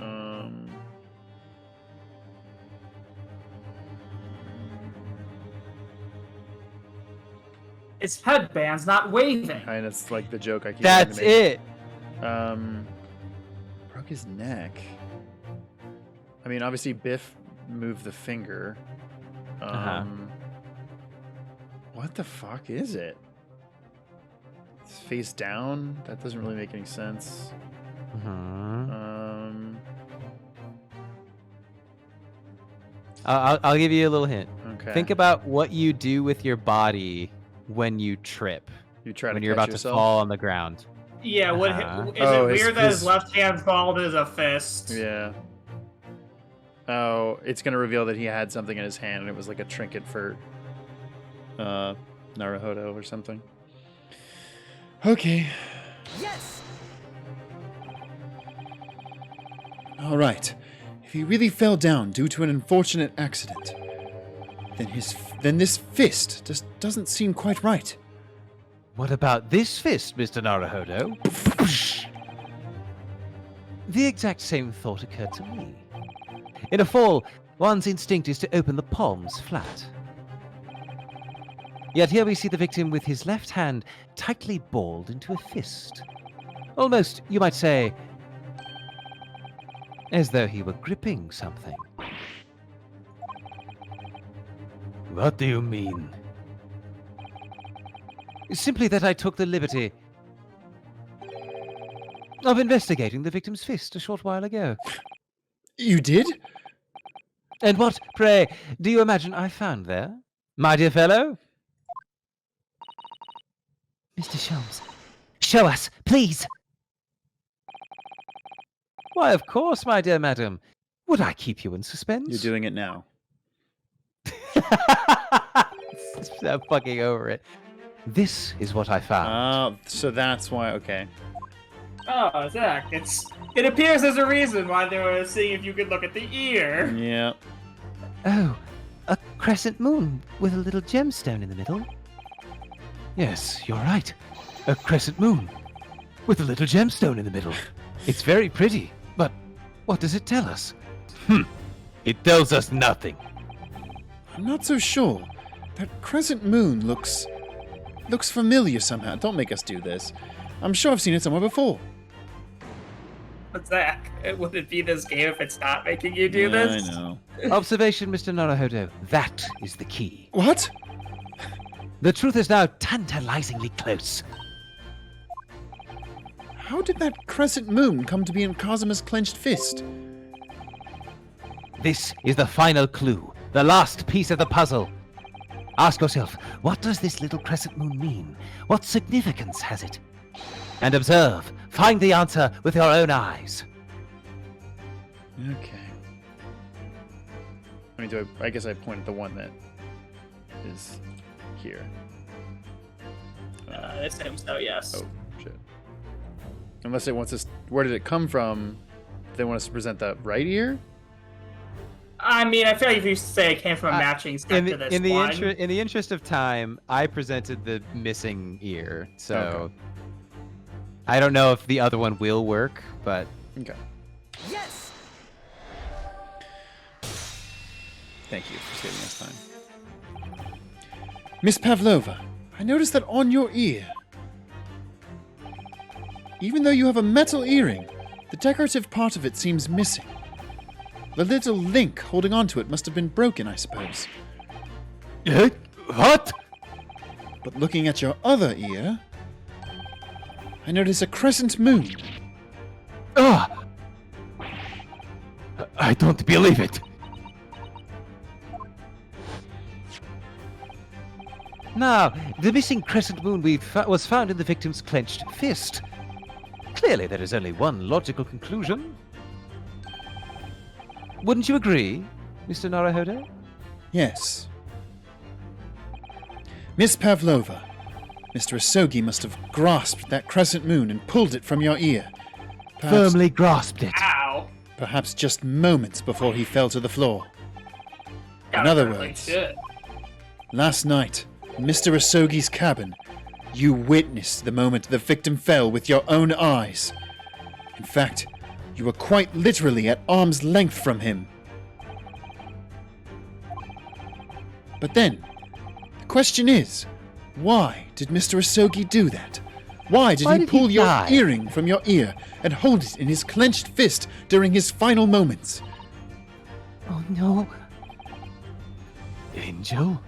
It's headbands, not waving. And it's like the joke I keep That's trying to make. it. Broke his neck. I mean, obviously Biff moved the finger. What the fuck is it? It's face down? That doesn't really make any sense. I'll give you a little hint. Okay. Think about what you do with your body when you trip. You try to when you're catch about yourself? to fall on the ground. Yeah, what Uh-huh. is Oh, it his- weird that his his- left hand balled as a fist? Yeah. Oh, it's gonna reveal that he had something in his hand and it was like a trinket for Naruhodo or something. Okay. All right. If he really fell down due to an unfortunate accident, then this fist just doesn't seem quite right. What about this fist, Mr. Naruhodo? The exact same thought occurred to me. In a fall, one's instinct is to open the palms flat. Yet here we see the victim with his left hand tightly balled into a fist. Almost, you might say, as though he were gripping something. What do you mean? Simply that I took the liberty of investigating the victim's fist a short while ago. You did? And what, pray, do you imagine I found there, my dear fellow? Mr. Sholmes, show us, please! Why, of course, my dear madam. Would I keep you in suspense? You're doing it now. I'm fucking over it. This is what I found. So that's why, okay. Oh, Zach, it appears there's a reason why they were seeing if you could look at the ear. Yeah. Oh, a crescent moon with a little gemstone in the middle. Yes, you're right. A crescent moon with a little gemstone in the middle. It's very pretty, but what does it tell us? It tells us nothing. I'm not so sure. That crescent moon looks familiar somehow. Don't make us do this. I'm sure I've seen it somewhere before. But Zach, would it be this game if it's not making you do this? I know. Observation, Mr. Naruhodo. That is the key. What? The truth is now tantalizingly close. How did that crescent moon come to be in Kazuma's clenched fist? This is the final clue, the last piece of the puzzle. Ask yourself, what does this little crescent moon mean? What significance has it? And observe. Find the answer with your own eyes. Okay. I mean, I guess I pointed the one that is here. I assume so, yes. Oh, shit. Unless it wants us... Where did it come from? They want us to present the right ear? I mean, I feel like if you say it came from a matching set to this in one. the interest of time, I presented the missing ear, so Okay. I don't know if the other one will work, but Okay. Yes! Thank you for saving us time. Miss Pavlova, I noticed that on your ear, even though you have a metal earring, the decorative part of it seems missing. The little link holding onto it must have been broken, I suppose. What? But looking at your other ear, I notice a crescent moon. Ah! I don't believe it. Now, the missing crescent moon was found in the victim's clenched fist. Clearly, there is only one logical conclusion. Wouldn't you agree, Mr. Naruhodo? Yes. Miss Pavlova, Mr. Asogi must have grasped that crescent moon and pulled it from your ear. Firmly grasped it. Ow. Perhaps just moments before he fell to the floor. In Yeah, other apparently words, shit. last night, in Mr. Asogi's cabin, you witnessed the moment the victim fell with your own eyes. In fact, you were quite literally at arm's length from him. But then, the question is, why did Mr. Asogi do that? Why did he pull your die? earring from your ear and hold it in his clenched fist during his final moments? Oh no. Angel?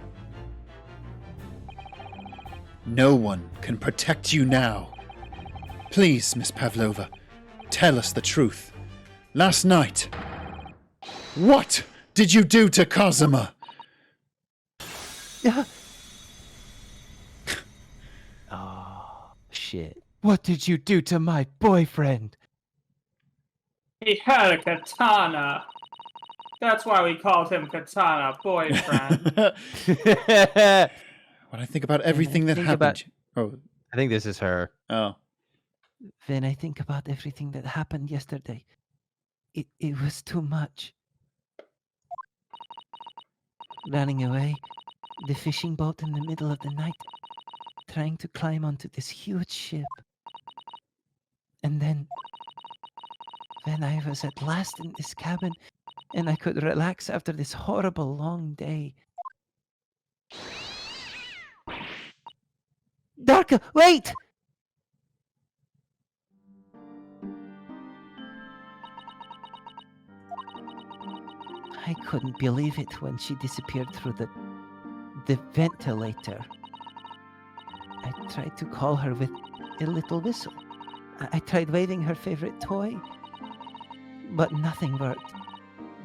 No one can protect you now. Please, Miss Pavlova, tell us the truth. Last night, what did you do to Kazuma? Oh, shit. What did you do to my boyfriend? He had a katana. That's why we called him Katana Boyfriend. When I think about everything that think happened. Oh, I think this is her. Oh. When I think about everything that happened yesterday, It was too much. Running away, the fishing boat in the middle of the night, trying to climb onto this huge ship. And then I was at last in this cabin, and I could relax after this horrible long day. Darka, wait! I couldn't believe it when she disappeared through the ventilator. I tried to call her with a little whistle. I tried waving her favorite toy, but nothing worked.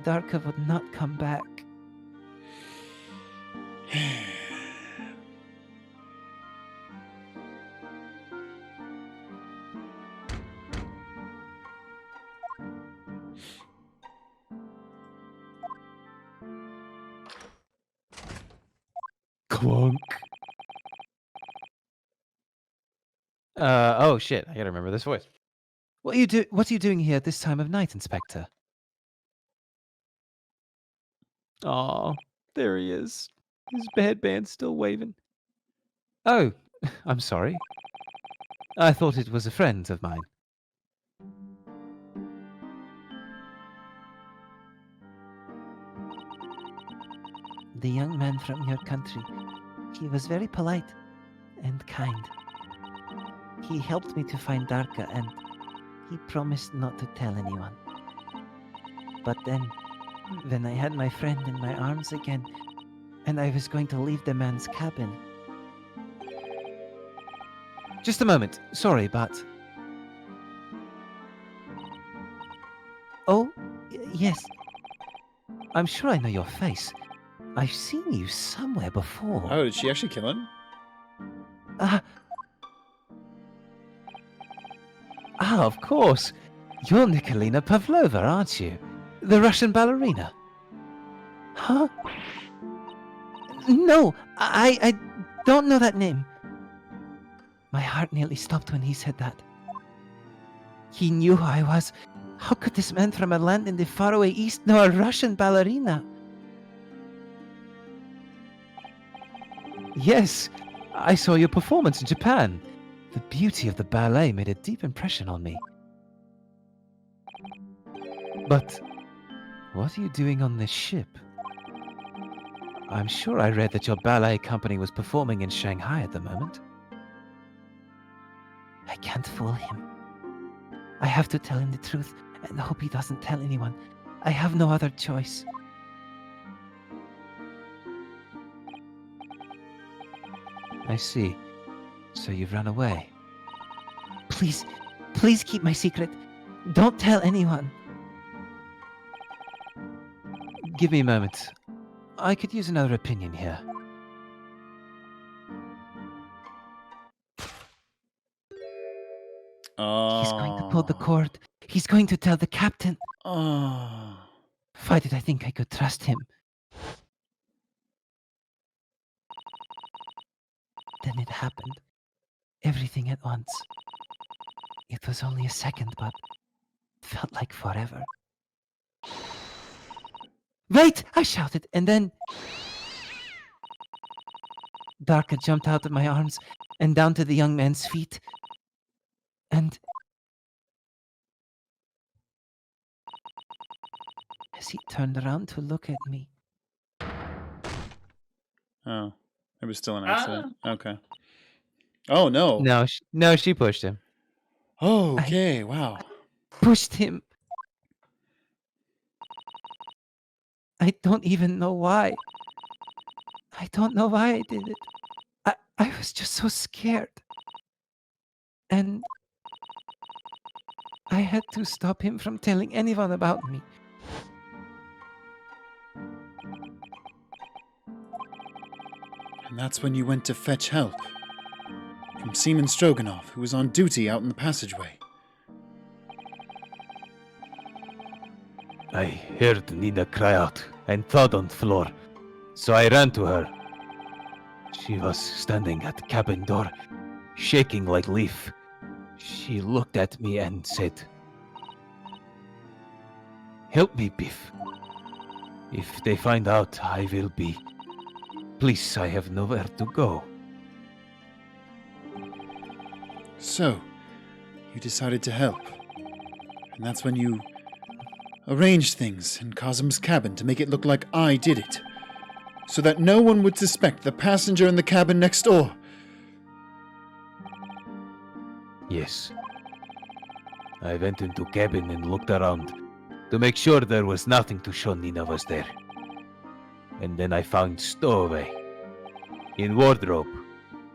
Darka would not come back. Clunk. Oh shit! I gotta remember this voice. What are you doing here at this time of night, Inspector? Oh, there he is. His headband's still waving. Oh, I'm sorry. I thought it was a friend of mine. The young man from your country. He was very polite and kind. He helped me to find Darka, and he promised not to tell anyone. But then, when I had my friend in my arms again, and I was going to leave the man's cabin... Just a moment. Sorry, but... Oh, yes. I'm sure I know your face. I've seen you somewhere before. Oh, did she actually kill him? Of course. You're Nikolina Pavlova, aren't you? The Russian ballerina. Huh? No, I don't know that name. My heart nearly stopped when he said that. He knew who I was. How could this man from a land in the faraway east know a Russian ballerina? Yes, I saw your performance in Japan. The beauty of the ballet made a deep impression on me. But what are you doing on this ship? I'm sure I read that your ballet company was performing in Shanghai at the moment. I can't fool him. I have to tell him the truth and hope he doesn't tell anyone. I have no other choice. I see. So you've run away. Please keep my secret. Don't tell anyone. Give me a moment. I could use another opinion here. He's going to pull the cord. He's going to tell the captain. Oh. Why did I think I could trust him? Then it happened. Everything at once. It was only a second, but felt like forever. Wait! I shouted, and then... Darka jumped out of my arms and down to the young man's feet. And... as he turned around to look at me... Oh. It was still an accident. Okay. Oh, no. No, she pushed him. Oh, okay. Wow. Pushed him. I don't even know why. I don't know why I did it. I was just so scared. And I had to stop him from telling anyone about me. And that's when you went to fetch help. From Seaman Stroganoff, who was on duty out in the passageway. I heard Nina cry out and thud on the floor, so I ran to her. She was standing at the cabin door, shaking like leaf. She looked at me and said, Help me, Biff. If they find out, I will be. Please, I have nowhere to go. So, you decided to help. And that's when you arranged things in Kazuma's cabin to make it look like I did it. So that no one would suspect the passenger in the cabin next door. Yes. I went into cabin and looked around to make sure there was nothing to show Nina was there. And then I found Stowaway in wardrobe,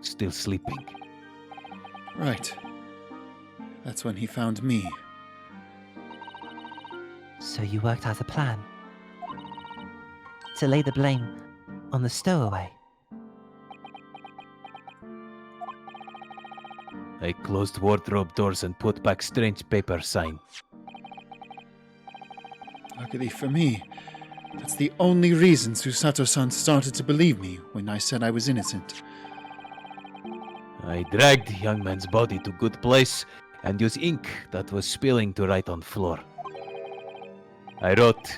still sleeping. Right. That's when he found me. So you worked out a plan to lay the blame on the stowaway. I closed wardrobe doors and put back strange paper sign. Luckily for me, that's the only reason Susato-san started to believe me when I said I was innocent. I dragged the young man's body to good place and used ink that was spilling to write on floor. I wrote...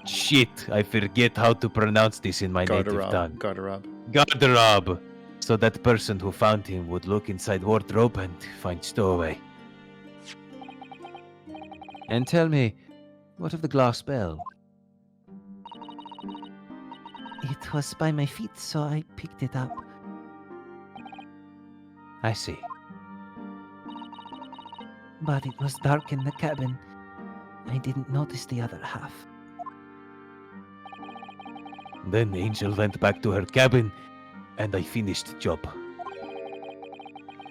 shit, I forget how to pronounce this in my native tongue. Garderobe. So that person who found him would look inside wardrobe and find Stowaway. And tell me, what of the glass bell? It was by my feet, so I picked it up. I see. But it was dark in the cabin. I didn't notice the other half. Then Angel went back to her cabin and I finished the job.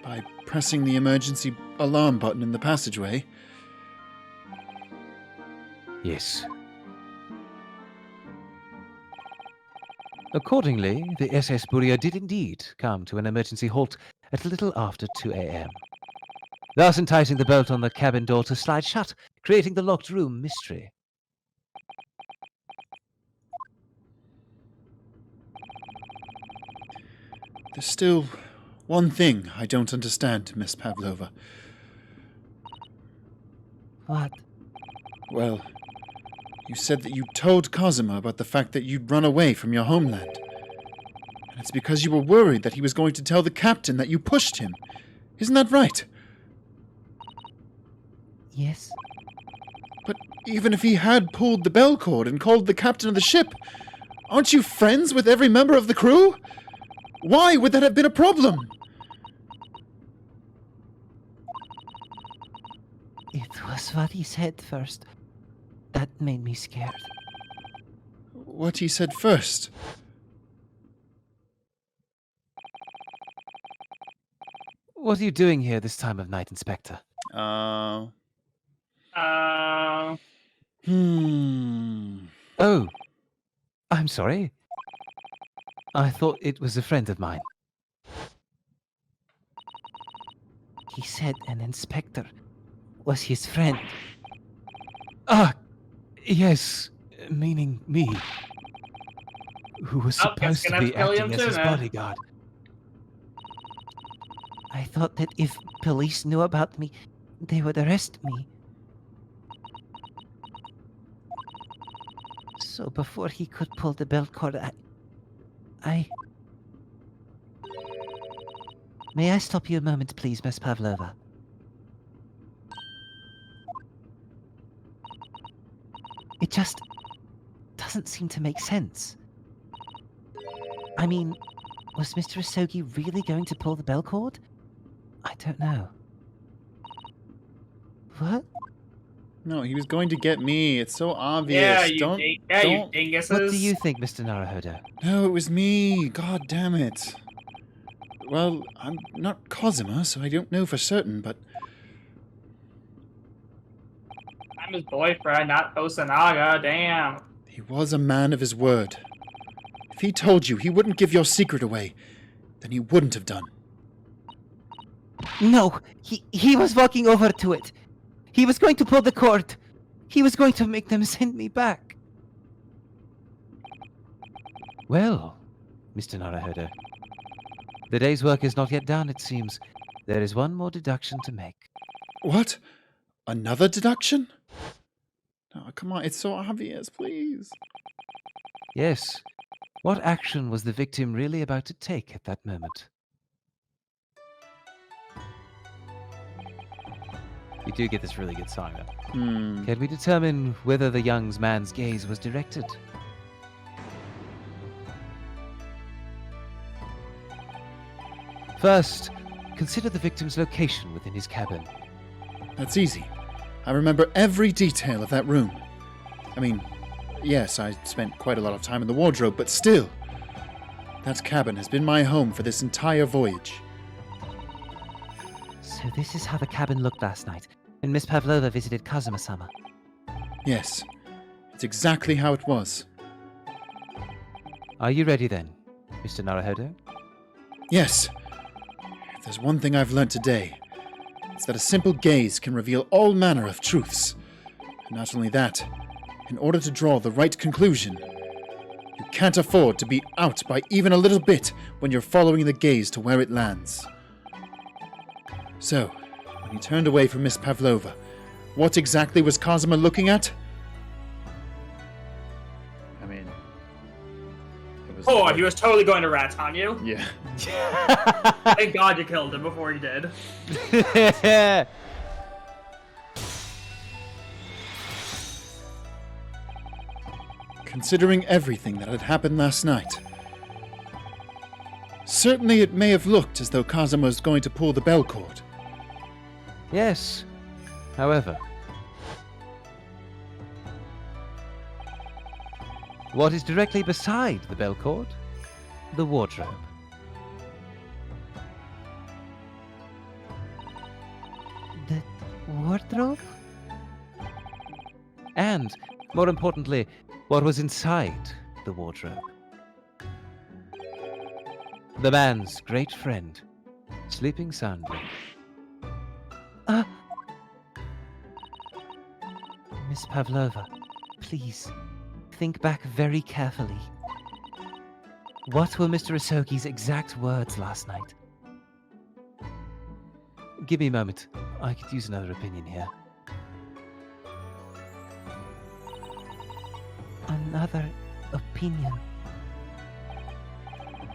By pressing the emergency alarm button in the passageway? Yes. Accordingly, the SS Buria did indeed come to an emergency halt at a little after 2 a.m., thus enticing the bolt on the cabin door to slide shut, creating the locked room mystery. There's still one thing I don't understand, Miss Pavlova. What? Well, you said that you told Kazuma about the fact that you'd run away from your homeland. And it's because you were worried that he was going to tell the captain that you pushed him. Isn't that right? Yes. But even if he had pulled the bell cord and called the captain of the ship, aren't you friends with every member of the crew? Why would that have been a problem? It was what he said first that made me scared. What he said first? What are you doing here this time of night, Inspector? Hmm. Oh, I'm sorry. I thought it was a friend of mine. He said an inspector was his friend. Ah, yes, meaning me, who was supposed to be acting as his bodyguard. I thought that if police knew about me, they would arrest me. So before he could pull the belt cord, I... May I stop you a moment, please, Miss Pavlova? It just doesn't seem to make sense. I mean, was Mr. Asogi really going to pull the bell cord? I don't know. What? No, he was going to get me. It's so obvious. Yeah, you don't. dinguses. What do you think, Mr. Naruhodo? No, it was me. God damn it. Well, I'm not Kazuma, so I don't know for certain, but... I'm his boyfriend, not Osanaga, damn. He was a man of his word. If he told you he wouldn't give your secret away, then he wouldn't have done. No! He was walking over to it! He was going to pull the cord! He was going to make them send me back! Well, Mr. Naruhodo, the day's work is not yet done, it seems. There is one more deduction to make. What? Another deduction? No, come on, it's so obvious, please. Yes. What action was the victim really about to take at that moment? You do get this really good song, though. Can we determine whether the young man's gaze was directed? First, consider the victim's location within his cabin. That's easy. I remember every detail of that room. I mean, yes, I spent quite a lot of time in the wardrobe, but still. That cabin has been my home for this entire voyage. So this is how the cabin looked last night, when Miss Pavlova visited Kazuma-sama. Yes, it's exactly how it was. Are you ready then, Mr. Naruhodo? Yes. If there's one thing I've learned today, it's that a simple gaze can reveal all manner of truths. And not only that, in order to draw the right conclusion, you can't afford to be out by even a little bit when you're following the gaze to where it lands. So, when he turned away from Miss Pavlova, what exactly was Kazuma looking at? I mean, it was Oh, he was totally going to rat on you. Yeah. Thank God you killed him before he did. Considering everything that had happened last night, certainly it may have looked as though Kazuma was going to pull the bell cord. Yes. However, what is directly beside the bell cord? The wardrobe. The wardrobe? And, more importantly, what was inside the wardrobe. The man's great friend, sleeping soundly. Miss Pavlova, please, think back very carefully. What were Mr. Isogi's exact words last night? Give me a moment. I could use another opinion here. Another opinion.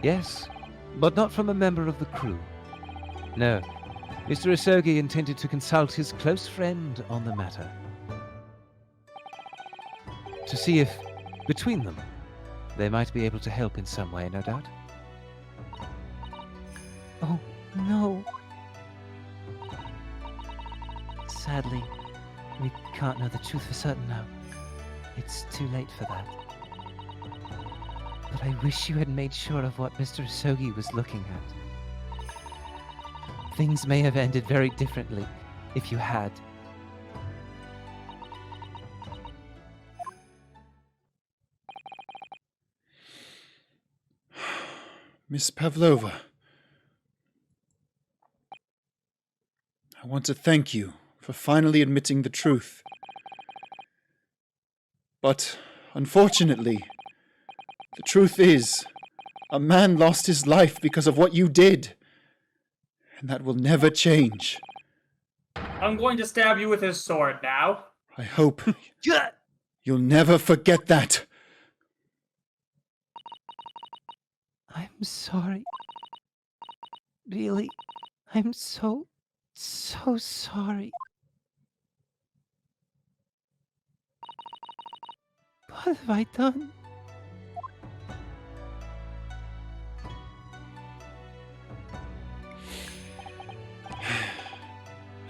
Yes, but not from a member of the crew. No, Mr. Isogi intended to consult his close friend on the matter. To see if, between them, they might be able to help in some way, no doubt. Oh, no. Sadly, we can't know the truth for certain now. It's too late for that. But I wish you had made sure of what Mr. Isogi was looking at. Things may have ended very differently if you had. Miss Pavlova, I want to thank you for finally admitting the truth. But, unfortunately, the truth is, a man lost his life because of what you did. And that will never change. I'm going to stab you with his sword now. I hope you'll never forget that. I'm sorry. Really, I'm so sorry. What have I done?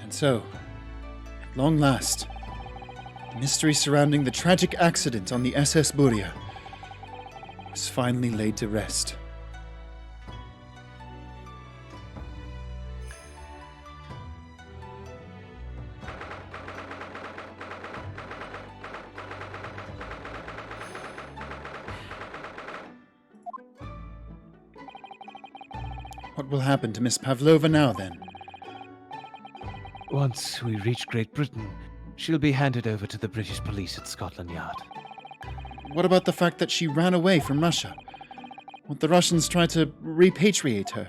And so, at long last, the mystery surrounding the tragic accident on the SS Buria was finally laid to rest. What will happen to Miss Pavlova now, then? Once we reach Great Britain, she'll be handed over to the British police at Scotland Yard. What about the fact that she ran away from Russia? Won't the Russians try to repatriate her?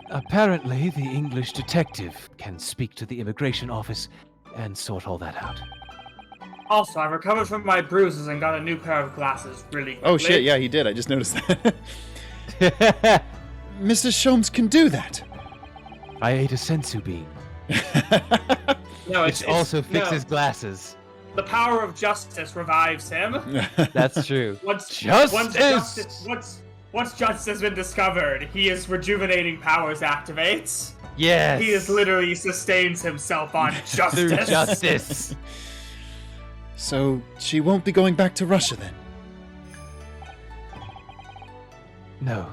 Apparently, the English detective can speak to the immigration office and sort all that out. Also, I recovered from my bruises and got a new pair of glasses really quickly. Oh shit, yeah, he did. I just noticed that. Mr. Sholmes can do that. I ate a sensu bean, No, which also fixes glasses. The power of justice revives him. That's true. Once Justice! once justice has been discovered, his rejuvenating powers activates. Yes. He is literally sustains himself on justice. Through justice. So she won't be going back to Russia then? No,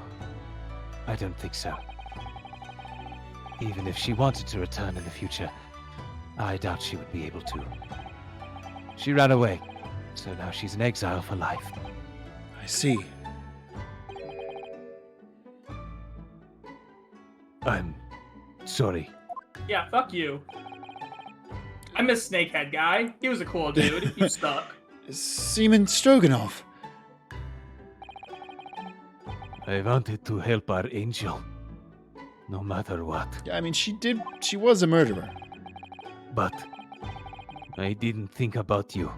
I don't think so. Even if she wanted to return in the future, I doubt she would be able to. She ran away, so now she's in exile for life. I see. I'm sorry. Yeah, fuck you. I miss Snakehead guy. He was a cool dude. You suck. Seaman Stroganoff. I wanted to help our angel, no matter what. Yeah, I mean, she was a murderer. But I didn't think about you,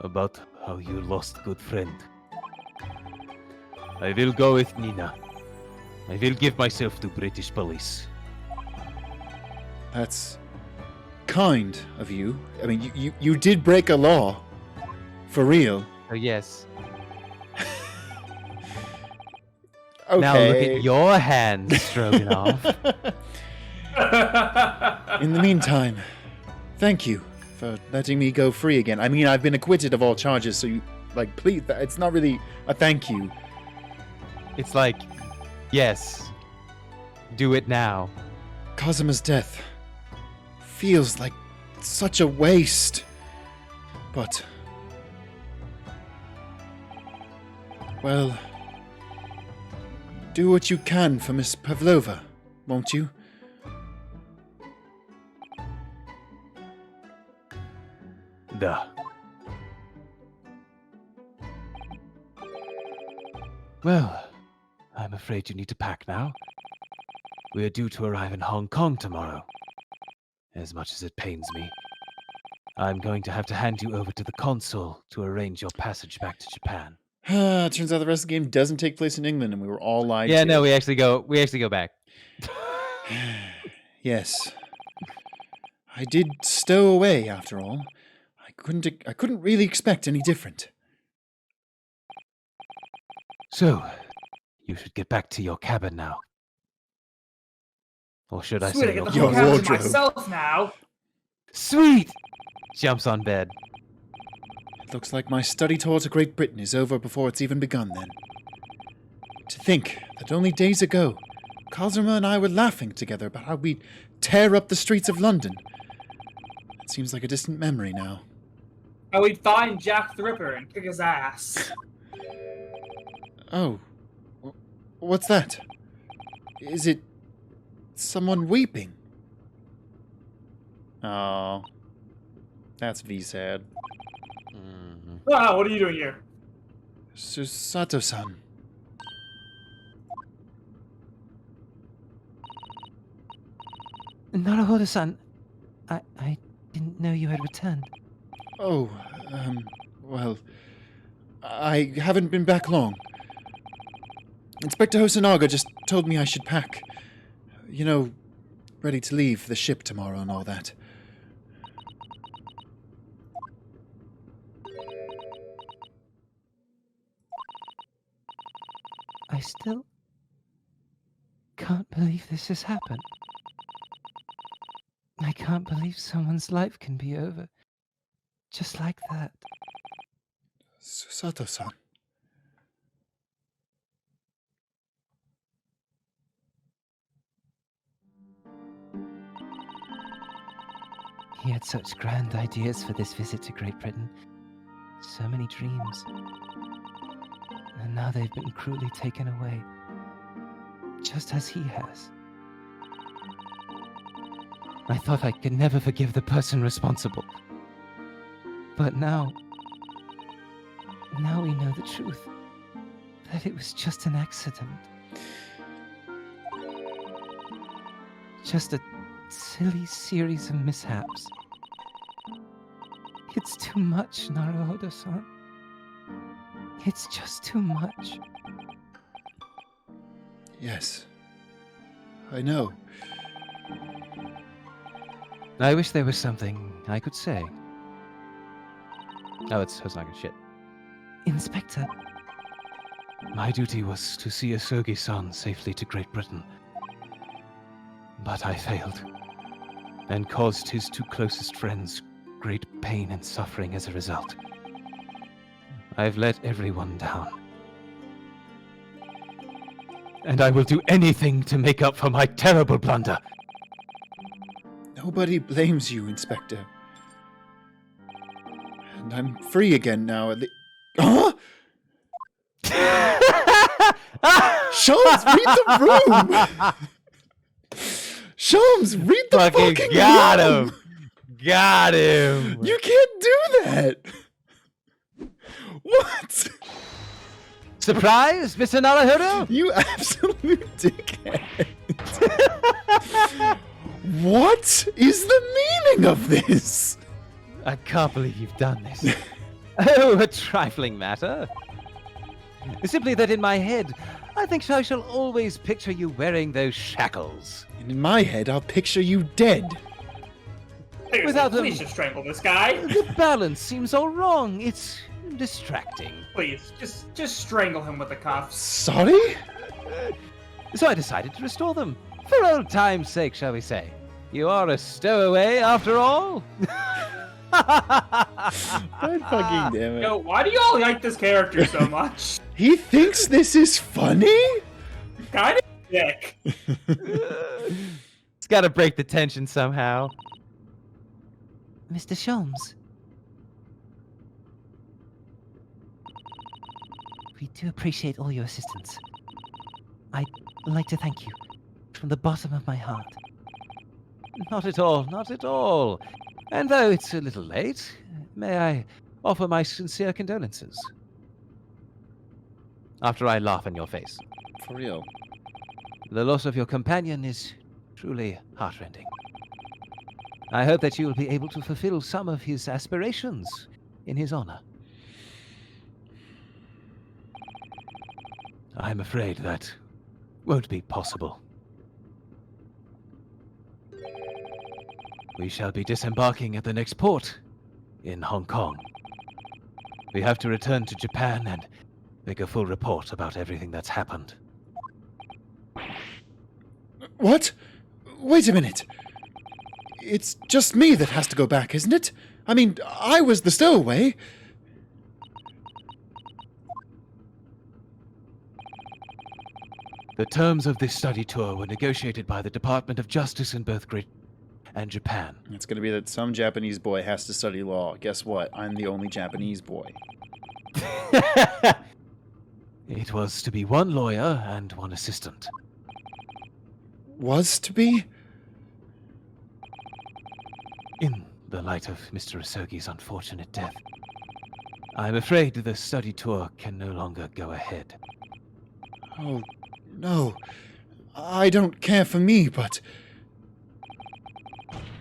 about how you lost good friend. I will go with Nina. I will give myself to British police. That's kind of you. I mean, you did break a law. For real. Oh, yes. Okay. Now look at your hands, Stroganoff. In the meantime, thank you for letting me go free again. I mean, I've been acquitted of all charges, so you, like, please, it's not really a thank you. It's like, yes, do it now. Kazuma's death feels like such a waste. But, well, do what you can for Miss Pavlova, won't you? Duh. Well, I'm afraid you need to pack now. We are due to arrive in Hong Kong tomorrow. As much as it pains me, I'm going to have to hand you over to the consul to arrange your passage back to Japan. Turns out the rest of the game doesn't take place in England, and we were all lied to. Yeah, no, we actually go back. Yes. I did stow away, after all. I couldn't really expect any different. So, you should get back to your cabin now. Or should I Sweet, I say get the Your whole cabin to wardrobe. myself now. Sweet! Jumps on bed. It looks like my study tour to Great Britain is over before it's even begun then. To think that only days ago, Kazuma and I were laughing together about how we'd tear up the streets of London. It seems like a distant memory now. And we'd find Jack the Ripper and kick his ass. Oh. What's that? Is it someone weeping? Oh. That's V-sad. Wow, what are you doing here? Susato-san. Naruhodo-san, I didn't know you had returned. Oh, well, I haven't been back long. Inspector Hosonaga just told me I should pack. You know, ready to leave the ship tomorrow and all that. I still can't believe this has happened. I can't believe someone's life can be over. Just like that. Susato-san. He had such grand ideas for this visit to Great Britain. So many dreams. And now they've been cruelly taken away. Just as he has. I thought I could never forgive the person responsible. But now we know the truth. That it was just an accident. Just a silly series of mishaps. It's too much, Naruhodo-san. It's just too much. Yes. I know. I wish there was something I could say. Oh, it's not good shit. Inspector, My duty was to see Asogi-san safely to Great Britain. But I failed, and caused his two closest friends great pain and suffering as a result. I've let everyone down. And I will do anything to make up for my terrible blunder. Nobody blames you, Inspector. And I'm free again now. Huh? Sholmes, read the room! Sholmes, read the fucking got room! him! Got him! You can't do that! What? Surprised, Mr. Naruhodo? You absolute dickhead. What is the meaning of this? I can't believe you've done this. Oh, a trifling matter. Simply that in my head, I think I shall always picture you wearing those shackles. And in my head, I'll picture you dead. Without please just strangle this guy. The balance seems all wrong. It's distracting. Please, just strangle him with the cuffs. Sorry? So I decided to restore them. For old time's sake, shall we say. You are a stowaway, after all. God fucking damn it. Yo, why do y'all like this character so much? He thinks this is funny? Kind of dick. It's got to break the tension somehow. Mr. Sholmes. We do appreciate all your assistance. I'd like to thank you from the bottom of my heart. Not at all, not at all. And though it's a little late, may I offer my sincere condolences? After I laugh in your face. For real. The loss of your companion is truly heartrending. I hope that you will be able to fulfill some of his aspirations in his honor. I'm afraid that won't be possible. We shall be disembarking at the next port in Hong Kong. We have to return to Japan and make a full report about everything that's happened. What? Wait a minute. It's just me that has to go back, isn't it? I mean, I was the stowaway. The terms of this study tour were negotiated by the Department of Justice in both Great and Japan. It's going to be that some Japanese boy has to study law. Guess what? I'm the only Japanese boy. It was to be one lawyer and one assistant. Was to be? In the light of Mr. Asogi's unfortunate death, I'm afraid the study tour can no longer go ahead. Oh, no. I don't care for me, but...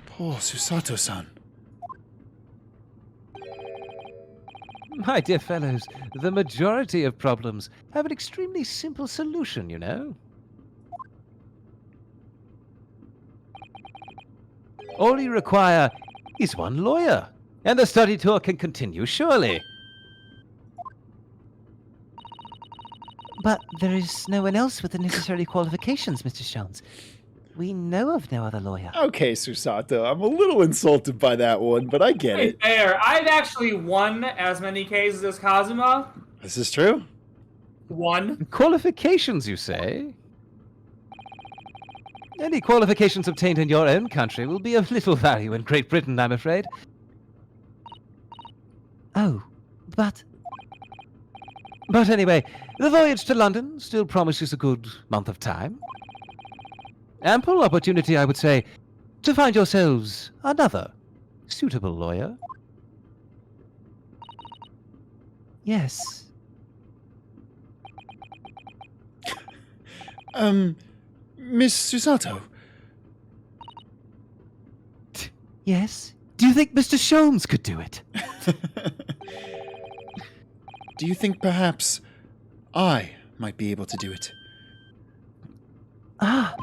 Poor Susato-san. My dear fellows, the majority of problems have an extremely simple solution, you know. All you require is one lawyer, and the study tour can continue, surely. But there is no one else with the necessary qualifications, Mr. Sholmes. We know of no other lawyer. Okay, Susato, I'm a little insulted by that one, but I get it. Fair. I've actually won as many cases as Kazuma. This is true? One. Qualifications, you say? Any qualifications obtained in your own country will be of little value in Great Britain, I'm afraid. Oh, but... But anyway, the voyage to London still promises a good month of time. Ample opportunity, I would say, to find yourselves another suitable lawyer. Yes. Miss Susato. Yes? Do you think Mr. Sholmes could do it? Do you think perhaps I might be able to do it? Ah,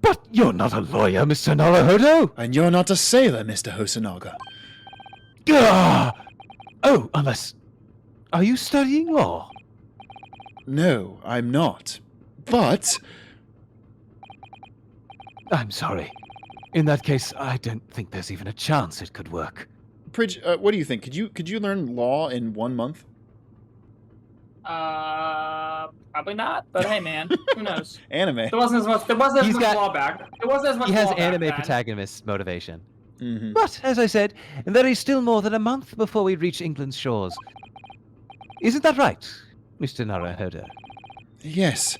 But you're not a lawyer, Mr. Naruhodo. And you're not a sailor, Mr. Hosonaga. Gah! Oh, unless... Are you studying law? No, I'm not. But I'm sorry. In that case, I don't think there's even a chance it could work. Pridge, what do you think? Could you learn law in 1 month? Probably not. But hey, man, who knows? Anime. There wasn't as much. There wasn't as He's much got- law back. There wasn't as much. He has law back anime then. protagonist motivation. Mm-hmm. But, as I said, there is still more than a month before we reach England's shores. Isn't that right, Mr. Naruhodo? Yes.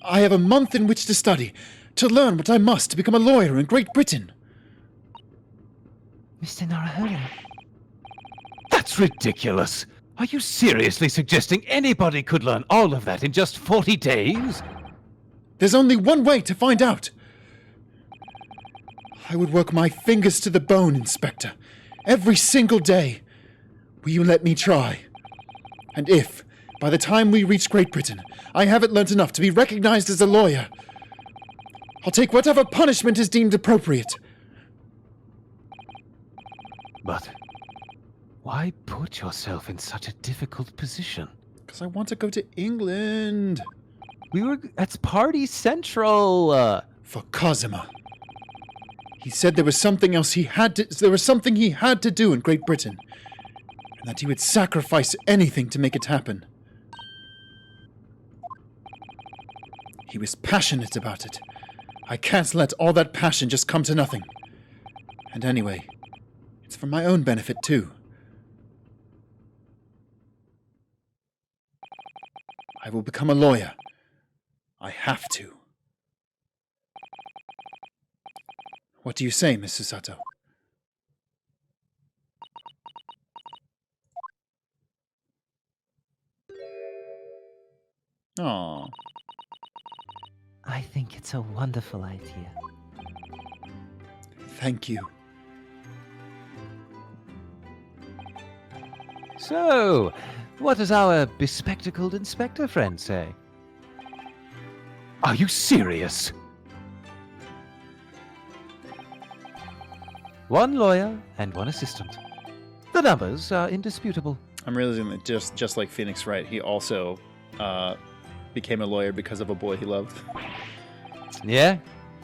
I have a month in which to study, to learn what I must to become a lawyer in Great Britain. Mr. Naruhodo. That's ridiculous. Are you seriously suggesting anybody could learn all of that in just 40 days? There's only one way to find out. I would work my fingers to the bone, Inspector, every single day. Will you let me try? And if, by the time we reach Great Britain, I haven't learnt enough to be recognized as a lawyer, I'll take whatever punishment is deemed appropriate. But why put yourself in such a difficult position? Because I want to go to England. That's Party Central. For Kazuma. He said there was something else there was something he had to do in Great Britain, and that he would sacrifice anything to make it happen. He was passionate about it. I can't let all that passion just come to nothing. And anyway, it's for my own benefit too. I will become a lawyer. I have to. What do you say, Miss Susato? Aww. I think it's a wonderful idea. Thank you. So, what does our bespectacled inspector friend say? Are you serious? One lawyer and one assistant. The numbers are indisputable. I'm realizing that just like Phoenix Wright, he also became a lawyer because of a boy he loved. Yeah?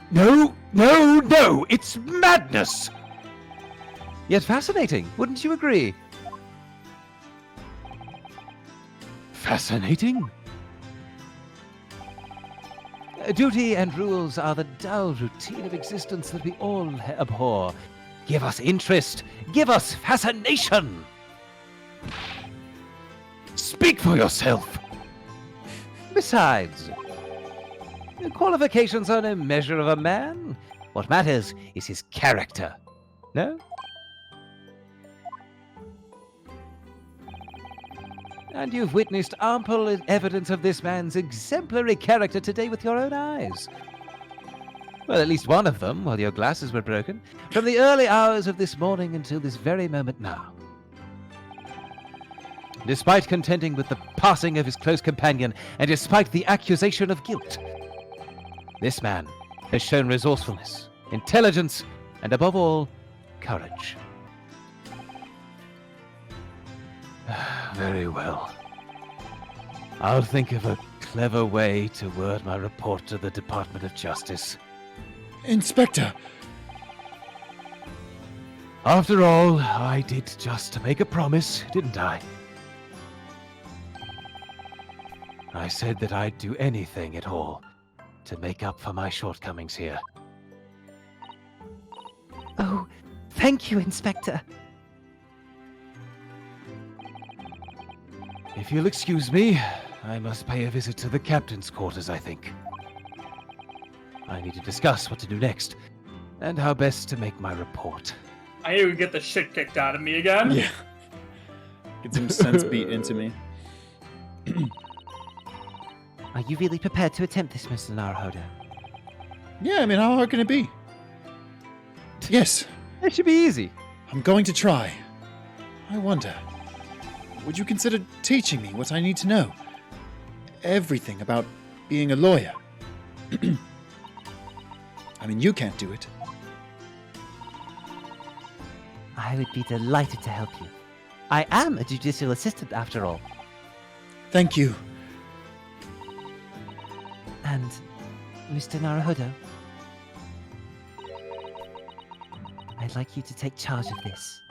No, no, no! It's madness! Yet fascinating, wouldn't you agree? Fascinating? Duty and rules are the dull routine of existence that we all abhor. Give us interest. Give us fascination. Speak for yourself. Besides, qualifications are no measure of a man. What matters is his character. No? And you've witnessed ample evidence of this man's exemplary character today with your own eyes. Well, at least one of them, while your glasses were broken, from the early hours of this morning until this very moment now. Despite contending with the passing of his close companion, and despite the accusation of guilt, this man has shown resourcefulness, intelligence, and above all, courage. Very well. I'll think of a clever way to word my report to the Department of Justice. Inspector! After all, I did just make a promise, didn't I? I said that I'd do anything at all to make up for my shortcomings here. Oh, thank you, Inspector. If you'll excuse me, I must pay a visit to the captain's quarters, I think. I need to discuss what to do next, and how best to make my report. I knew we'd get the shit kicked out of me again. Yeah. Get some sense beat into me. Are you really prepared to attempt this, Mr. Naruhodo? Yeah, I mean, how hard can it be? Yes, It should be easy. I'm going to try. I wonder, would you consider teaching me what I need to know? Everything about being a lawyer. I mean, you can't do it. I would be delighted to help you. I am a judicial assistant, after all. Thank you. And, Mr. Naruhodo, I'd like you to take charge of this.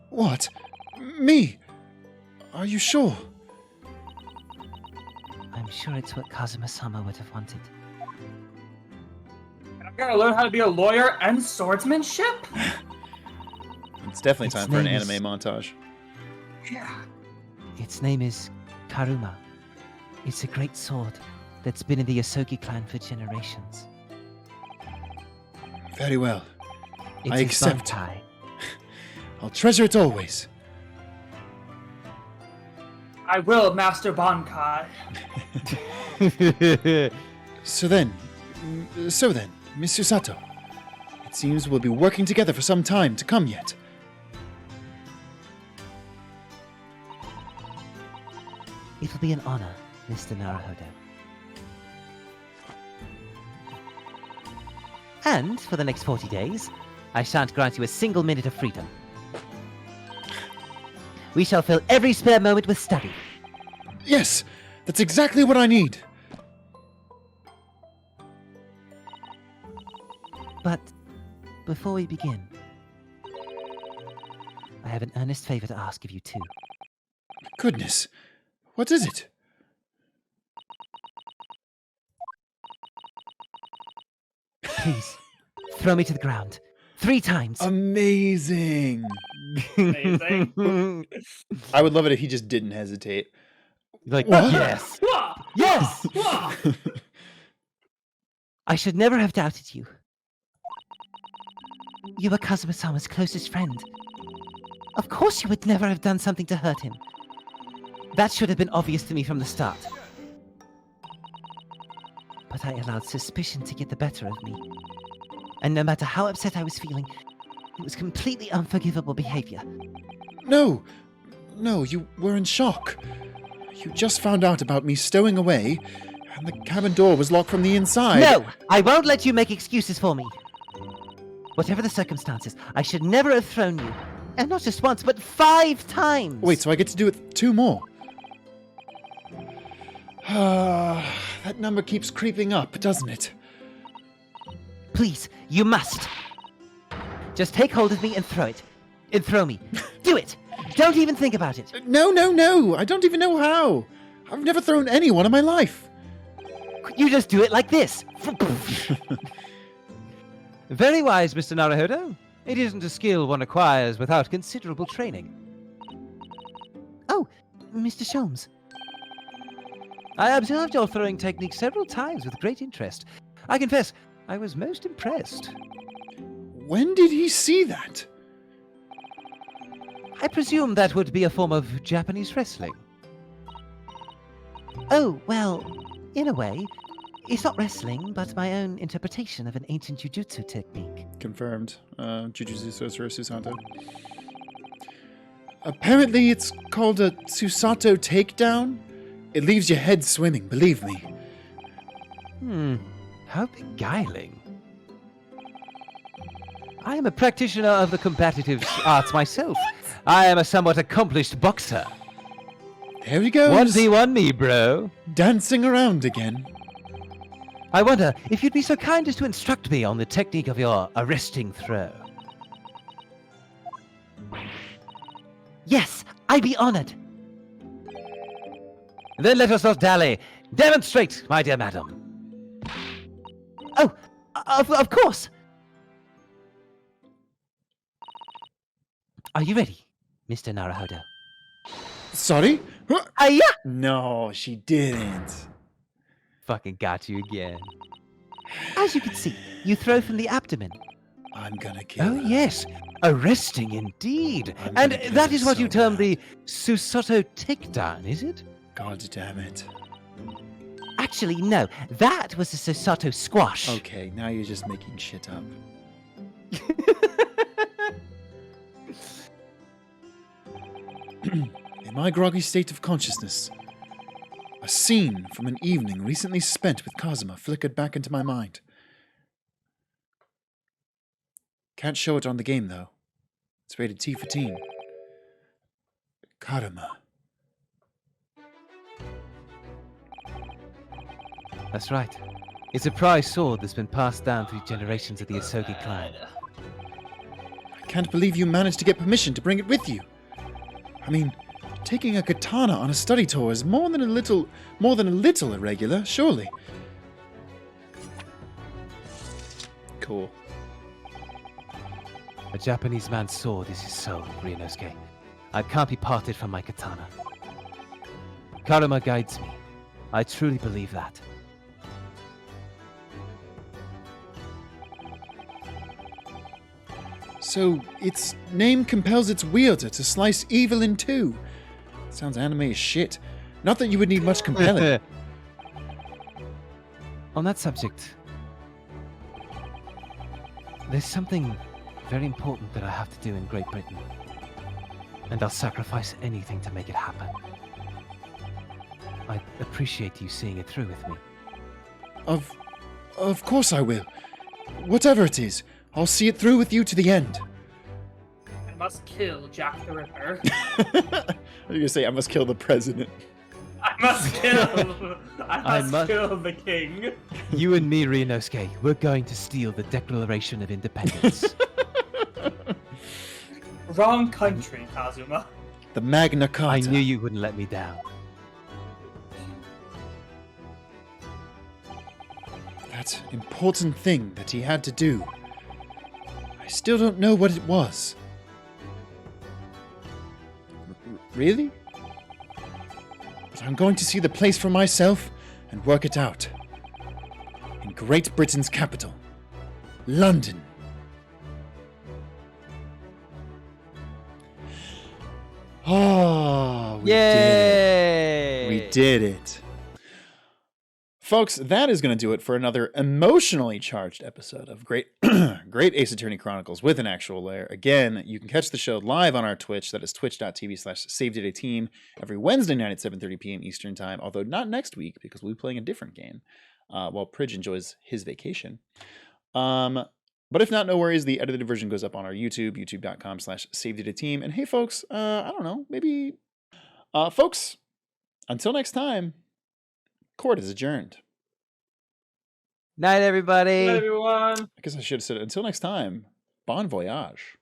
What? Me? Are you sure? I'm sure it's what Kazuma-sama would have wanted. I gotta learn how to be a lawyer and swordsmanship? It's definitely Its time for an name is- anime montage. Yeah. Its name is Karuma. It's a great sword that's been in the Yosogi clan for generations. Very well. It's I his accept. Bankai. I'll treasure it always. I will, Master Bankai. So then, Mr. Sato, it seems we'll be working together for some time to come yet. It'll be an honor, Mr. Naruhodo. And for the next 40 days, I shan't grant you a single minute of freedom. We shall fill every spare moment with study. Yes, that's exactly what I need. But before we begin, I have an earnest favor to ask of you too. Goodness, what is it? Please, throw me to the ground. 3 times. Amazing. Amazing. I would love it if he just didn't hesitate. Like, What? yes. Wah! Yes! Wah! I should never have doubted you. You were Kazuma-sama's closest friend. Of course you would never have done something to hurt him. That should have been obvious to me from the start. But I allowed suspicion to get the better of me. And no matter how upset I was feeling, it was completely unforgivable behavior. No, you were in shock. You just found out about me stowing away, and the cabin door was locked from the inside. No! I won't let you make excuses for me. Whatever the circumstances, I should never have thrown you. And not just once, but 5 times! Wait, so I get to do it 2 more? That number keeps creeping up, doesn't it? Please, you must. Just take hold of me and throw it. And throw me. Do it! Don't even think about it. No, I don't even know how. I've never thrown anyone in my life. You just do it like this. Very wise, Mr. Naruhodo. It isn't a skill one acquires without considerable training. Oh, Mr. Sholmes. I observed your throwing technique several times with great interest. I confess, I was most impressed. When did he see that? I presume that would be a form of Japanese wrestling. Oh, well, in a way, it's not wrestling, but my own interpretation of an ancient jujutsu technique. Confirmed. Jujutsu Sorcerer Susanto. Apparently it's called a Susato takedown. It leaves your head swimming, believe me. How beguiling. I am a practitioner of the combative arts myself. I am a somewhat accomplished boxer. There he goes. 1v1 me, bro. Dancing around again. I wonder if you'd be so kind as to instruct me on the technique of your arresting throw. Yes, I'd be honored. Then let us not dally. Demonstrate, my dear madam. Oh, of course. Are you ready, Mr. Naruhodo? Sorry? Huh? Yeah. No, she didn't. Fucking got you again. As you can see, you throw from the abdomen. I'm gonna kill Oh, her. yes. Arresting indeed. I'm And gonna kill that her is what you so term bad. the Susato takedown, is it? God damn it. Actually, no. That was the Susato squash. Okay, now you're just making shit up. my groggy state of consciousness, a scene from an evening recently spent with Kazuma flickered back into my mind. Can't show it on the game, though. It's rated T for teen. Karma. That's right. It's a prized sword that's been passed down through generations of the Asogi clan. I can't believe you managed to get permission to bring it with you. I mean, taking a katana on a study tour is more than a little irregular, surely. Cool. A Japanese man's sword is his soul, Ryunoske. I can't be parted from my katana. Karma guides me. I truly believe that. So, its name compels its wielder to slice evil in two. Sounds anime as shit. Not that you would need much compelling. On that subject, there's something very important that I have to do in Great Britain. And I'll sacrifice anything to make it happen. I appreciate you seeing it through with me. Of course I will. Whatever it is, I'll see it through with you to the end. I must kill Jack the Ripper. I was going to say, I must kill the president. I must kill the king. You and me, Ryunoske, we're going to steal the Declaration of Independence. Wrong country, Kazuma. The Magna Carta. I knew you wouldn't let me down. That important thing that he had to do. I still don't know what it was. Really? But I'm going to see the place for myself and work it out. In Great Britain's capital, London. Oh, we did it. We did it. Folks, that is going to do it for another emotionally charged episode of Great Ace Attorney Chronicles with an actual layer. Again, you can catch the show live on our Twitch. That is twitch.tv/SaveDataTeam every Wednesday night at 7:30 p.m. Eastern Time, although not next week because we'll be playing a different game while Pridge enjoys his vacation. But if not, no worries. The edited version goes up on our YouTube, youtube.com/SaveDataTeam. And hey, folks, I don't know, maybe... folks, until next time, court is adjourned. Night, everybody. Hey, everyone. I guess I should have said it. Until next time, bon voyage.